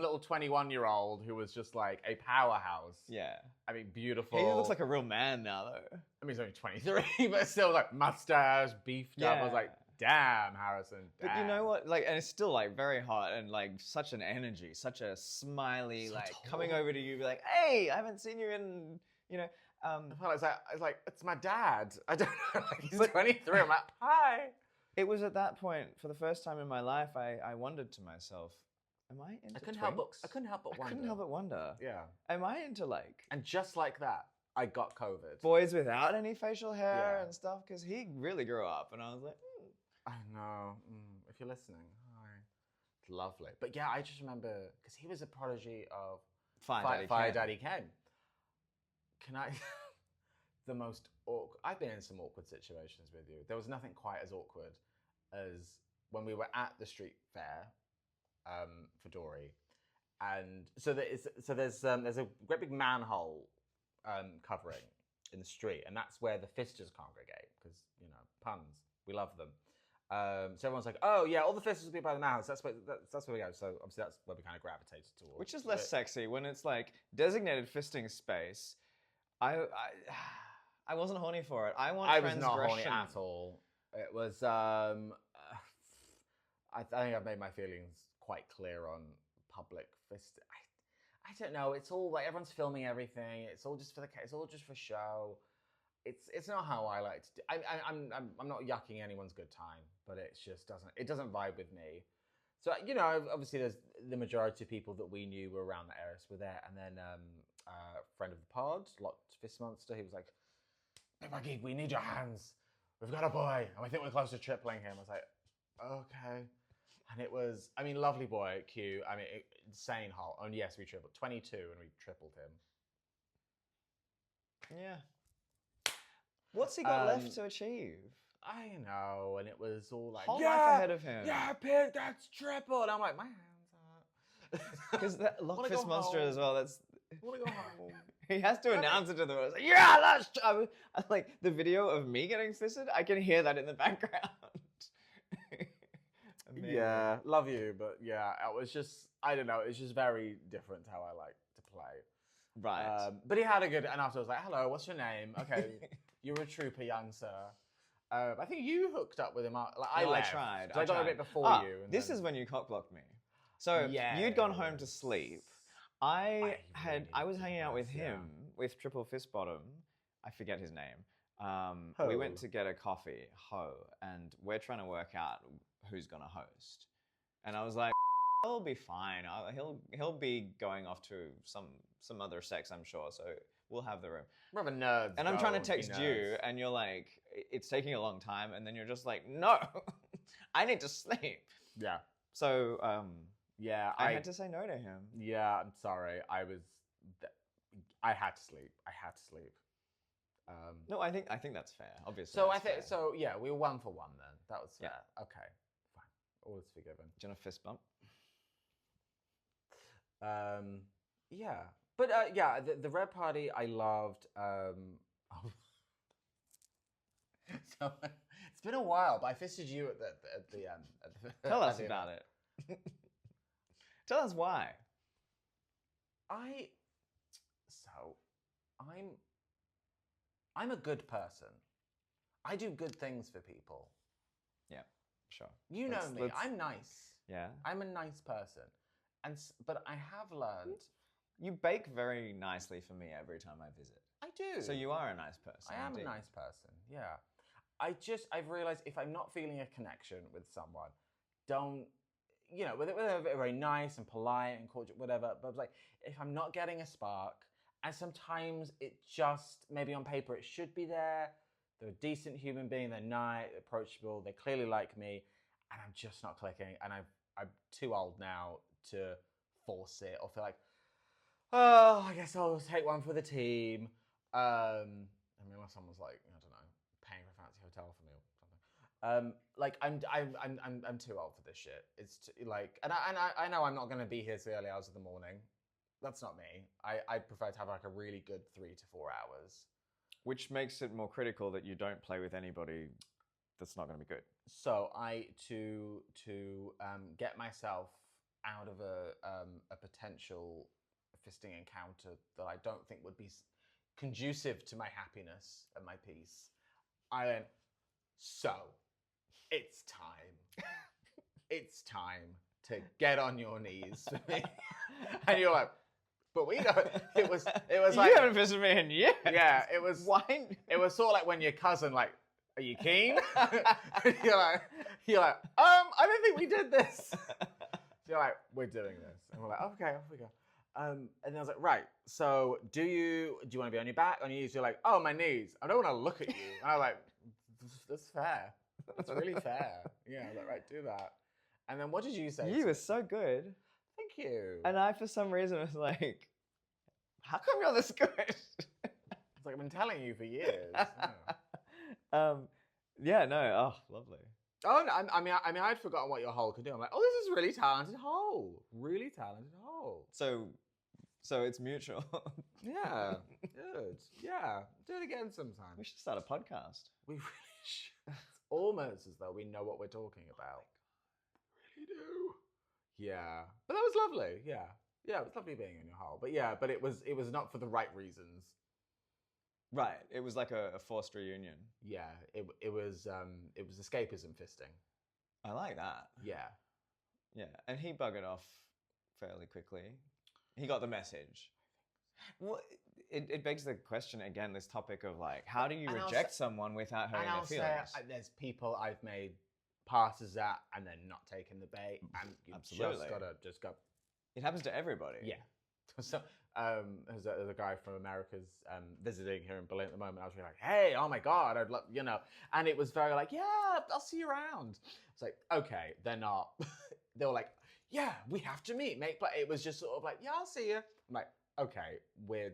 younger.
little 21-year-old who was just like a powerhouse.
Yeah.
I mean, beautiful.
He looks like a real man now, though.
I mean, he's only 23, but still like mustache, beefed up. I was like, damn, Harrison. Damn.
But you know what? Like, and it's still like very hot and like such an energy, such a smiley,
So
like
tall.
coming over to you, be like, "Hey, I haven't seen you in, you know."
I felt like it's my dad. I don't know. Like, he's 23. I'm like, hi.
It was at that point, for the first time in my life, I wondered to myself, "Am I into
I couldn't help
twinks?"
but wonder.
I couldn't help but wonder.
Yeah.
Am I into like
And just like that, I got COVID.
boys without any facial hair
Yeah.
and stuff? Because he really grew up, and I was like,
I know. If you're listening, hi. It's lovely. But yeah, I just remember because he was a prodigy of Fire Daddy Ken. Can I? The most awkward. I've been in some awkward situations with you. There was nothing quite as awkward as when we were at the street fair for Dory, and so there's a great big manhole covering in the street, and that's where the fisters congregate because puns. We love them. So everyone's like, oh yeah, all the fisters will be by the manhouse. That's where we go. So obviously that's where we kind of gravitated towards.
which is less sexy when it's like designated fisting space. I wasn't horny for it. I want
I was not
transgression.
horny at all. It was. I think I've made my feelings quite clear on public fist. I don't know. It's all like everyone's filming everything. It's all just for it's all just for show. It's not how I like to do. I'm not yucking anyone's good time, but it just doesn't vibe with me. So obviously there's the majority of people that we knew were around the area were there, and then a friend of the pod, Locked Fist Monster, he was like, "Hey, Maggie, we need your hands. We've got a boy, and we think we're close to tripling him." I was like, "Okay." And it was, lovely boy, Q. Insane hot. And yes, we tripled 22, and we tripled him.
Yeah. What's he got left to achieve?
I know, and it was all like,
Whole life ahead of him.
Yeah, pig, that's triple. And I'm like, my hands are.
Because that Lock
Wanna
Fist
go
Monster
home.
as well. That's
I want to go home.
he has to announce it to the world. Like, yeah, that's. I like the video of me getting fisted. I can hear that in the background. Amazing.
Yeah, love you, but yeah, it was just, I don't know, it's just very different to how I like to play.
Right.
But he had a good, and after I was like, hello, what's your name? Okay, you're a trooper, young sir. I think you hooked up with him. Like,
No,
I left,
tried.
So I got
tried.
a bit before you. And
This
then-
is when you cockblocked me. So
Yes.
you'd gone home to sleep. I was
really
hanging out with
was, yeah.
him, with Triple Fist Bottom. I forget his name. We went to get a coffee, and we're trying to work out who's gonna host. And I was like, he'll be fine. He'll be going off to some other sex, I'm sure. So we'll have the room.
We're having nerds.
And I'm trying to
be
text you,
nerds.
and you're like, it's taking a long time, and then you're just like, no, I need to sleep.
Yeah.
So
Yeah,
I had to say no to him.
Yeah, I'm sorry. I had to sleep.
No, I think that's fair. Obviously.
So
that's fair.
So yeah, we were 1 for 1 then. That was fair.
Yeah.
Okay, fine. All is forgiven.
Do you want a fist bump?
Yeah, but yeah, the red party I loved. So it's been a while, but I fisted you at the end.
Tell us about it. Tell us why.
I'm a good person. I do good things for people.
Yeah, sure.
You know me. I'm nice.
Yeah.
I'm a nice person, but I have learned
You bake very nicely for me every time I visit.
I do.
So you are a nice person.
I am
indeed.
a nice person, yeah. I've realized if I'm not feeling a connection with someone, don't, whether they're very nice and polite and cordial, whatever, but like, if I'm not getting a spark, and sometimes it just, maybe on paper it should be there, they're a decent human being, they're nice, approachable, they clearly like me, and I'm just not clicking, and I'm too old now to force it or feel like, oh, I guess I'll take one for the team. Unless someone's like, I don't know, paying for a fancy hotel for me or something. I'm too old for this shit. It's and I know I'm not going to be here to the early hours of the morning. That's not me. I prefer to have like a really good 3 to 4 hours.
Which makes it more critical that you don't play with anybody that's not going to be good.
So to get myself out of a potential fisting encounter that I don't think would be conducive to my happiness and my peace, I went, so it's time. It's time to get on your knees for me. And you're like, but we know it was like,
you haven't visited me in years.
Yeah, it was
wine.
It was sort of like when your cousin like, are you keen? And you're like, I don't think we did this. So you're like, we're doing this, and we're like, okay, off we go. And then I was like, right, so do you want to be on your back, on your knees? You're like, oh, my knees. I don't want to look at you. And I was like, that's fair. That's really fair. Yeah, I was like, right, do that. And then what did you say?
You were so good.
Thank you.
And I, for some reason, was like, how come you're this good?
It's like, I've been telling you for years.
Yeah, no, lovely.
Oh, no, I mean, I'd forgotten what your hole could do. I'm like, oh, this is a really talented hole. Really talented hole.
So it's mutual.
Yeah, good. Yeah, do it again sometime.
We should start a podcast.
We really should. It's almost as though we know what we're talking about. We really do. Yeah, but that was lovely. Yeah, it was lovely being in your hole. But yeah, but it was not for the right reasons.
Right. It was like a forced reunion.
Yeah, it was escapism fisting.
I like that.
Yeah.
Yeah, and he buggered off fairly quickly. He got the message. Well, it begs the question again, this topic of like, how do you reject someone without hurting their feelings?
Say, there's people I've made passes at and then not taking the bait, and you just go.
It happens to everybody.
Yeah. So there's a guy from America's visiting here in Berlin at the moment. I was really like, hey, oh my God, I'd love, and it was very like, yeah, I'll see you around. It's like, okay, they're not. They were like, yeah, we have to meet, mate. But it was just sort of like, yeah, I'll see you. I'm like, okay, we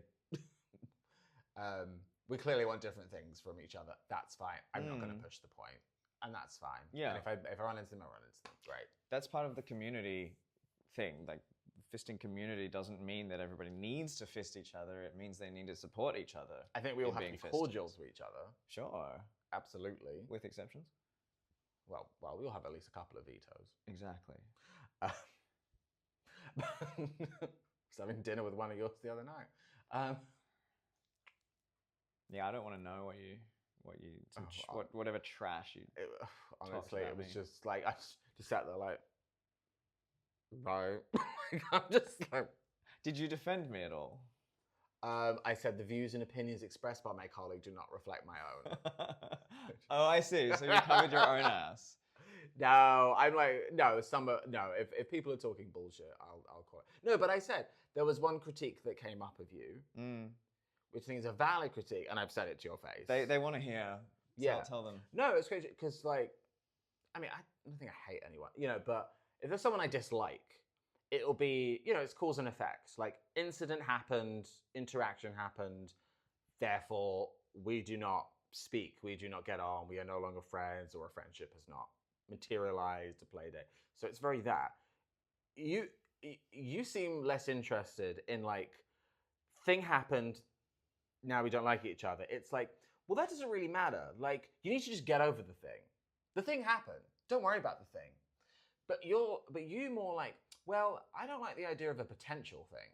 clearly want different things from each other. That's fine. I'm not going to push the point, and that's fine.
Yeah.
And if I run into them, I run into them. Great.
That's part of the community thing. Like, fisting community doesn't mean that everybody needs to fist each other. It means they need to support each other.
I think we all have to be cordial to each other.
Sure.
Absolutely.
With exceptions?
Well, we all have at least a couple of vetoes.
Exactly.
I was having dinner with one of yours the other night.
Yeah, I don't want to know whatever trash you.
Honestly, it was just like I just sat there like, right. I'm just like.
Did you defend me at all?
I said the views and opinions expressed by my colleague do not reflect my own.
Oh, I see. So you covered your own ass.
No, I'm like, no. If people are talking bullshit, I'll call it. No, but I said there was one critique that came up of you, which I think is a valid critique, and I've said it to your face.
They want to hear.
Yeah,
tell them.
No, it's crazy because I don't think I hate anyone, but if there's someone I dislike, it'll be, it's cause and effects. Like, incident happened, interaction happened, therefore we do not speak, we do not get on, we are no longer friends, or a friendship has not materialized to play day. So it's very that. You seem less interested in like, thing happened, now we don't like each other. It's like, well, that doesn't really matter. Like, you need to just get over the thing. The thing happened. Don't worry about the thing. But you more like, well, I don't like the idea of a potential thing.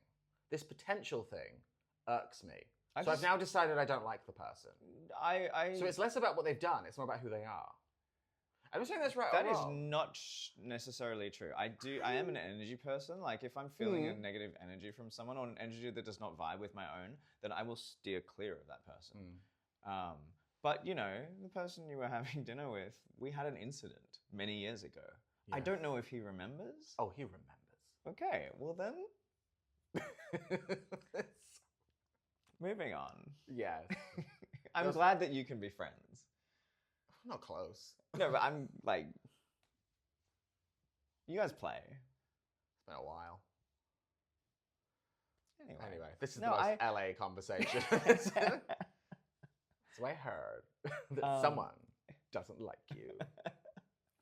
This potential thing irks me. I've now decided I don't like the person. So it's less about what they've done, it's more about who they are. I'm saying that's right
That
or
is
wrong.
not necessarily true. I am an energy person. Like if I'm feeling a negative energy from someone or an energy that does not vibe with my own, then I will steer clear of that person. But you know, the person you were having dinner with, we had an incident many years ago. I
Yes.
don't know if he remembers.
Oh, he remembers.
Okay, well then, moving on.
Yes.
I'm glad that you can be friends.
Not close.
No, but I'm like, you guys play.
It's been a while.
Anyway,
this is
No,
the most
I-
LA conversation. So I heard that someone doesn't like you.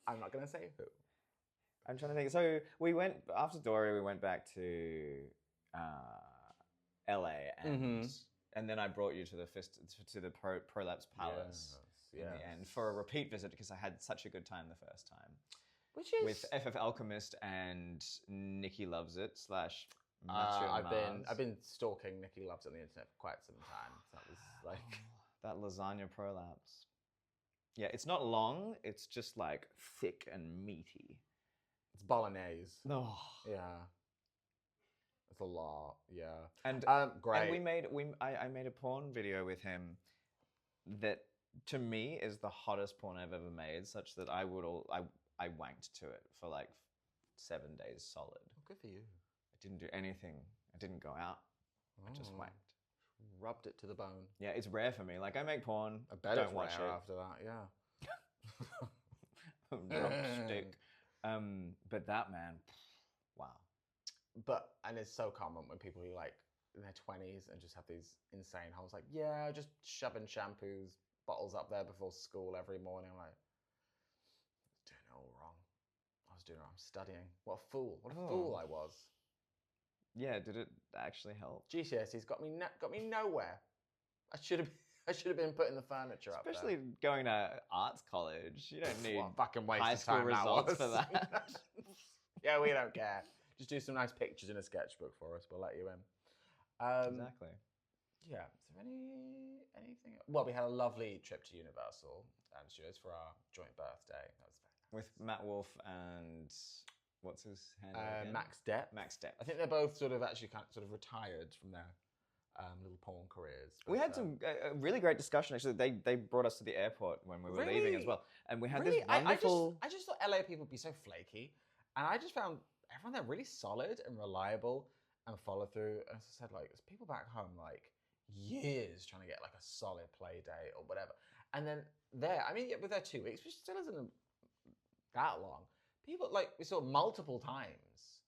I'm not going to say who.
I'm trying to think. So we went after Dore. We went back to LA, and then I brought you to the Prolapse Palace in the end for a repeat visit because I had such a good time the first time.
Which is
With FF Alchemist and Nikki Loves It / Mathieu
I've been stalking Nikki Loves It on the internet for quite some time. So that was like
that lasagna prolapse. Yeah, it's not long. It's just like thick and meaty.
it's bolognese.
Oh.
Yeah. It's a lot. Yeah.
And
great.
And I made a porn video with him that to me is the hottest porn I've ever made, such that I wanked to it for like 7 days solid.
Good for you.
I didn't do anything. I didn't go out. I just wanked.
Rubbed it to the bone.
Yeah, it's rare for me. Like I make porn.
I bet
don't
it's
watch
rare
it.
after that. Yeah.
Drumstick. But that man, wow.
But and it's so common when people who like in their 20s and just have these insane holes. Like, yeah, just shoving shampoos bottles up there before school every morning. I'm like, I was doing it all wrong. I was doing it wrong. I'm studying. What a fool! What a fool I was.
Yeah, did it actually help?
GCSEs got me nowhere. I should have been putting the furniture up there.
Especially going to arts college. You don't need
What a fucking waste
high
of
school
time
results
that
for
was.
that.
Yeah, we don't care. Just do some nice pictures in a sketchbook for us. We'll let you in.
Exactly.
Yeah. Is there anything? Well, we had a lovely trip to Universal Studios for our joint birthday. That was very nice.
With Matt Wolf and what's his handle again?
Max Depp.
Max Depp.
I think they're both sort of retired from their little porn careers.
We
but,
had some really great discussion. Actually, they brought us to the airport when we were leaving as well, and we had this wonderful.
I just thought LA people would be so flaky, and I just found everyone there really solid and reliable and follow through. As I said, like there's people back home like years trying to get like a solid play date or whatever, and then there, I mean, with their 2 weeks, which still isn't that long. People like we saw multiple times.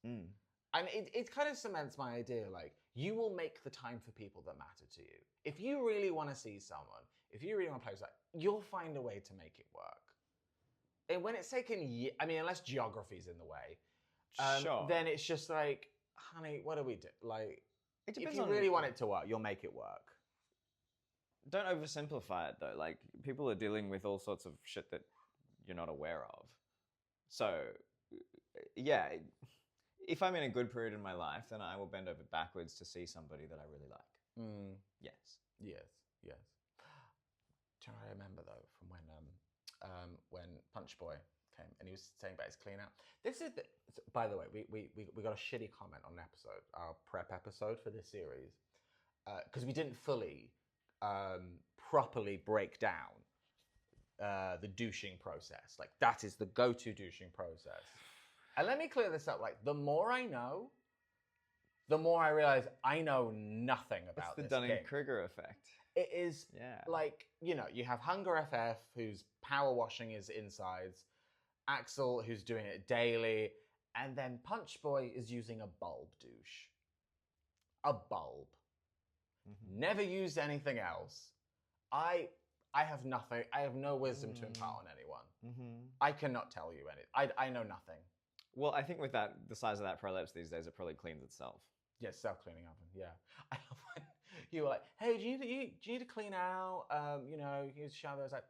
And it kind of cements my idea, like, you will make the time for people that matter to you. If you really want to see someone, if you really want to play with that, you'll find a way to make it work. And when it's taken, unless geography's in the way,
Sure.
then it's just like, honey, what do we do? Like,
It
if
depends
you
on-
really want it to work, you'll make it work.
Don't oversimplify it though. Like people are dealing with all sorts of shit that you're not aware of. So, yeah, if I'm in a good period in my life, then I will bend over backwards to see somebody that I really like. Yes.
Yes. Do you know what I remember though from when Punch Boy came and he was saying about his clean out. This is by the way, we got a shitty comment on an episode, our prep episode for this series, because we didn't fully properly break down the douching process. Like that is the go-to douching process. And let me clear this up. Like the more I know, the more I realize I know nothing about
It's
this
the
kink.
Dunning-Kruger effect.
It is
Yeah.
like, you have Hunger FF who's power washing his insides, Axel who's doing it daily, and then Punch Boy is using a bulb douche. A bulb. Never used anything else. I have nothing. I have no wisdom to impart on anyone. I cannot tell you anything. I know nothing.
Well, I think with that, the size of that prolapse these days, it probably cleans itself.
Yeah, self-cleaning oven. Yeah. I love when you were like, hey, do you need to clean out? Use a shower. I was like,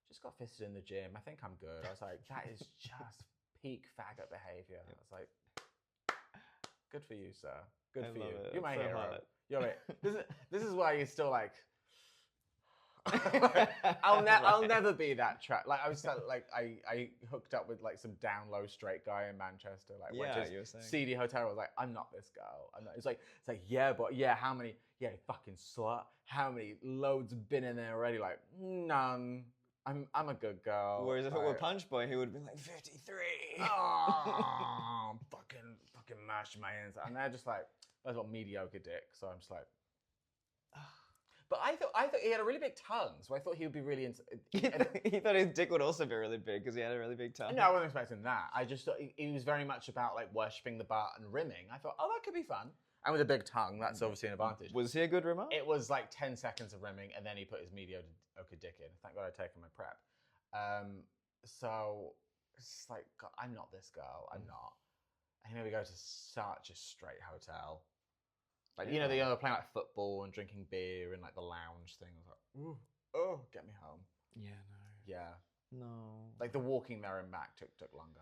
just got fisted in the gym. I think I'm good. I was like, that is just peak faggot behavior. I was like, good for you, sir. Good
I
for
love
you.
it.
You're my
It's so
hero.
hot.
You're right. This is why you're still like, I'll never be that track. Like I was like I hooked up with like some down low straight guy in Manchester. Like went
Yeah,
to
you were
his
saying.
seedy hotel. I was like, I'm not this girl. I'm not. It's like yeah, but yeah, how many? Yeah, fucking slut. How many loads been in there already? Like none. I'm a good girl.
Whereas if it were
Like,
Punch Boy, he would have been like 53.
oh, fucking mash my hands. And they're just like, that's what mediocre dick. So I'm just like, but I thought he had a really big tongue, so I thought he would be really into.
He thought his dick would also be really big because he had a really big tongue.
No, I wasn't expecting that. I just thought he was very much about like worshipping the butt and rimming. I thought, oh, that could be fun. And with a big tongue, that's obviously an advantage.
Was he a good rimmer?
It was like 10 seconds of rimming, and then he put his mediocre dick in. Thank God I'd taken my prep. So it's like, God, I'm not this girl. I'm not. And here we go to such a straight hotel. Like, you know, they're playing like football and drinking beer and like the lounge thing. I was like, ooh, oh, get me home.
Yeah, no.
Yeah.
No.
Like the walking there and back took longer.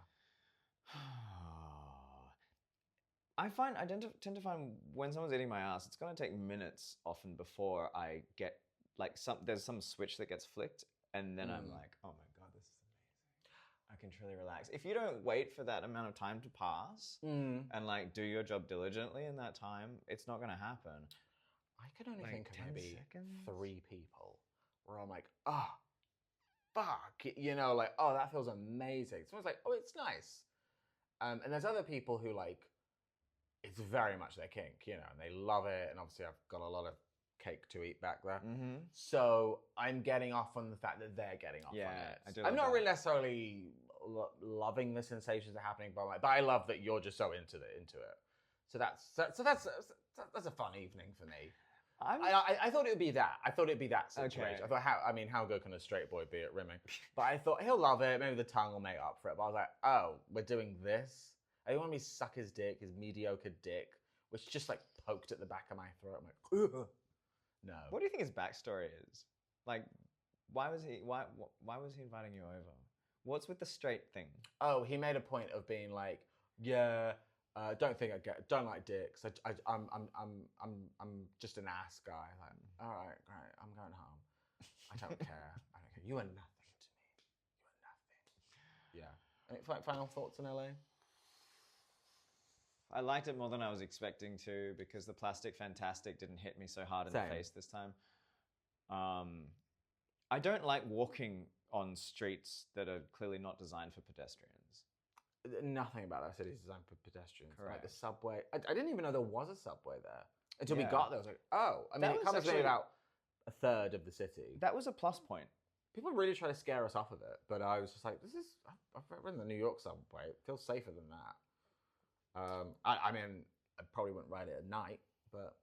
I tend to find when someone's eating my ass, it's gonna take minutes often before I get like there's some switch that gets flicked, and then I'm like, oh my God, this is amazing. I can truly relax. If you don't wait for that amount of time to pass and like do your job diligently in that time, it's not gonna happen.
I could only
Like
think of
10
maybe
seconds?
3 people where I'm like, oh, fuck. You know, like, oh, that feels amazing. Someone's like, oh, it's nice. And there's other people who like, it's very much their kink, you know, and they love it. And obviously I've got a lot of cake to eat back there.
Mm-hmm.
So I'm getting off on the fact that they're getting off on it.
I do
I'm
love
not
that.
really necessarily loving the sensations that are happening, but I love that you're just so into it. So that's a fun evening for me. I thought it would be that. I thought it'd be that situation.
Okay.
I thought, how good can a straight boy be at rimming? But I thought he'll love it. Maybe the tongue will make up for it. But I was like, oh, we're doing this? I didn't want me to suck his dick, his mediocre dick, which just like poked at the back of my throat. I'm like, ugh. No.
What do you think his backstory is? Like, why was he inviting you over? What's with the straight thing?
Oh, he made a point of being like, yeah, don't like dicks. I'm just an ass guy. Like, all right, great, I'm going home. I don't care. You are nothing to me. You are nothing. Yeah. Any final thoughts on LA?
I liked it more than I was expecting to because the Plastic Fantastic didn't hit me so hard in the face this time. I don't like walking on streets that are clearly not designed for pedestrians.
Nothing about that city is designed for pedestrians.
Correct.
Like the subway. I didn't even know there was a subway there until we
Yeah.
got there. I was like, oh. I mean,
That
it
was
covers maybe
actually-
about a third of the city.
That was a plus point.
People really try to scare us off of it, but I was just like, I've ridden the New York subway. It feels safer than that. I mean, I probably wouldn't ride it at night, but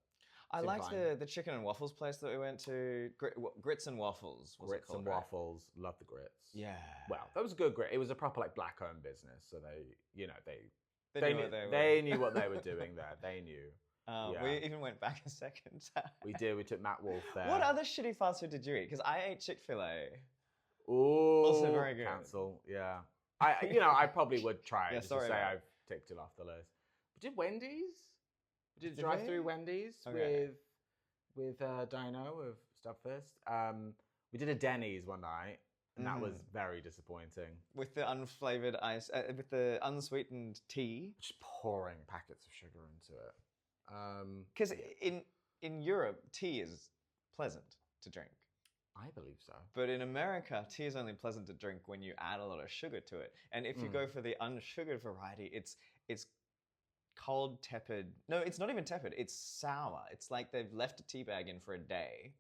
I
seemed
liked
fine.
the chicken and waffles place that we went to. Grits and Waffles was it
Grits
called,
and
right?
waffles. Love the grits.
Yeah.
Well, that was a good grit. It was a proper like black-owned business, so they
They knew what
they knew what they were doing there. They knew. Yeah.
We even went back a second time.
We did. We took Matt Wolf there.
What other shitty fast food did you eat? Because I ate Chick-fil-A.
Ooh,
Also very good.
Cancel. Yeah. I probably would try it
Yeah,
just
sorry
to say
about
I've ticked it off the list. We did Wendy's. We did
Did
drive-through
we?
Wendy's
Okay.
with Dino of Stubfist. We did a Denny's one night, and that was very disappointing.
With the unflavored ice, with the unsweetened tea.
Just pouring packets of sugar into it.
Because in Europe, tea is pleasant to drink.
I believe so.
But in America, tea is only pleasant to drink when you add a lot of sugar to it. And if you go for the unsugared variety, it's cold, tepid. No, it's not even tepid. It's sour. It's like they've left a tea bag in for a day.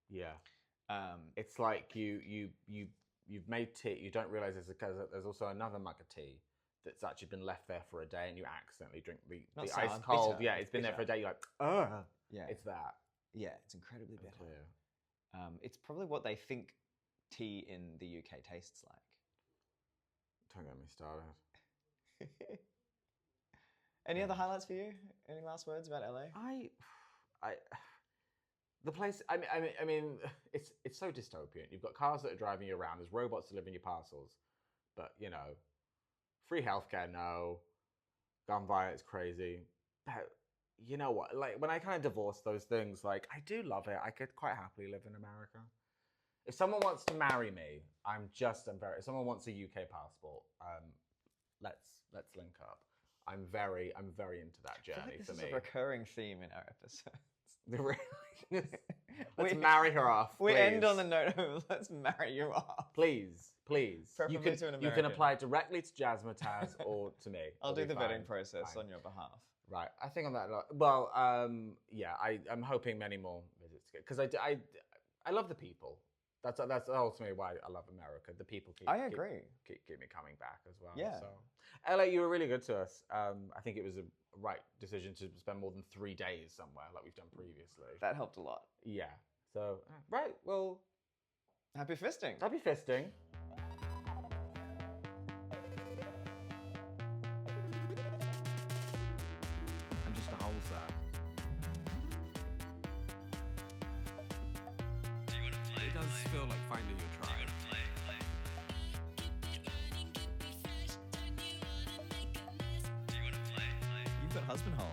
Yeah. It's like you've made tea. You don't realize there's also another mug of tea that's actually been left there for a day, and you accidentally drink
Not
the
sour,
ice cold.
bitter.
Yeah, it's been there for a day. You're like, oh,
Yeah.
it's that.
Yeah, it's incredibly bitter.
Clear.
It's probably what they think tea in the UK tastes like.
Don't get me started.
Any other highlights for you? Any last words about LA?
The place. I mean, it's so dystopian. You've got cars that are driving you around. There's robots delivering your parcels, but free healthcare, no. Gun violence, crazy. But you know what? Like when I kind of divorce those things, like I do love it. I could quite happily live in America. If someone wants to marry me, I'm very. If someone wants a UK passport, let's link up. I'm very into that
I feel
journey
like this
for
is
me.
a recurring theme in our episodes.
Let's marry her off.
We
please.
end on the note of let's marry you off.
Please. You
Preferably to an
can
American.
apply directly to Jazzmatazz or to me.
I'll
It'll
do the
be fine.
vetting process
Fine.
on your behalf.
Right. I think on that. Well, yeah. I'm hoping many more visits because I love the people. That's ultimately why I love America. The people keep me coming back as well.
Yeah.
So, LA, you were really good to us. I think it was a right decision to spend more than 3 days somewhere like we've done previously.
That helped a lot.
Yeah. So, right. Well,
Happy fisting.
happy fisting.
I'm just a whole sir. It does feel like finding your tribe.
You've got husband hole.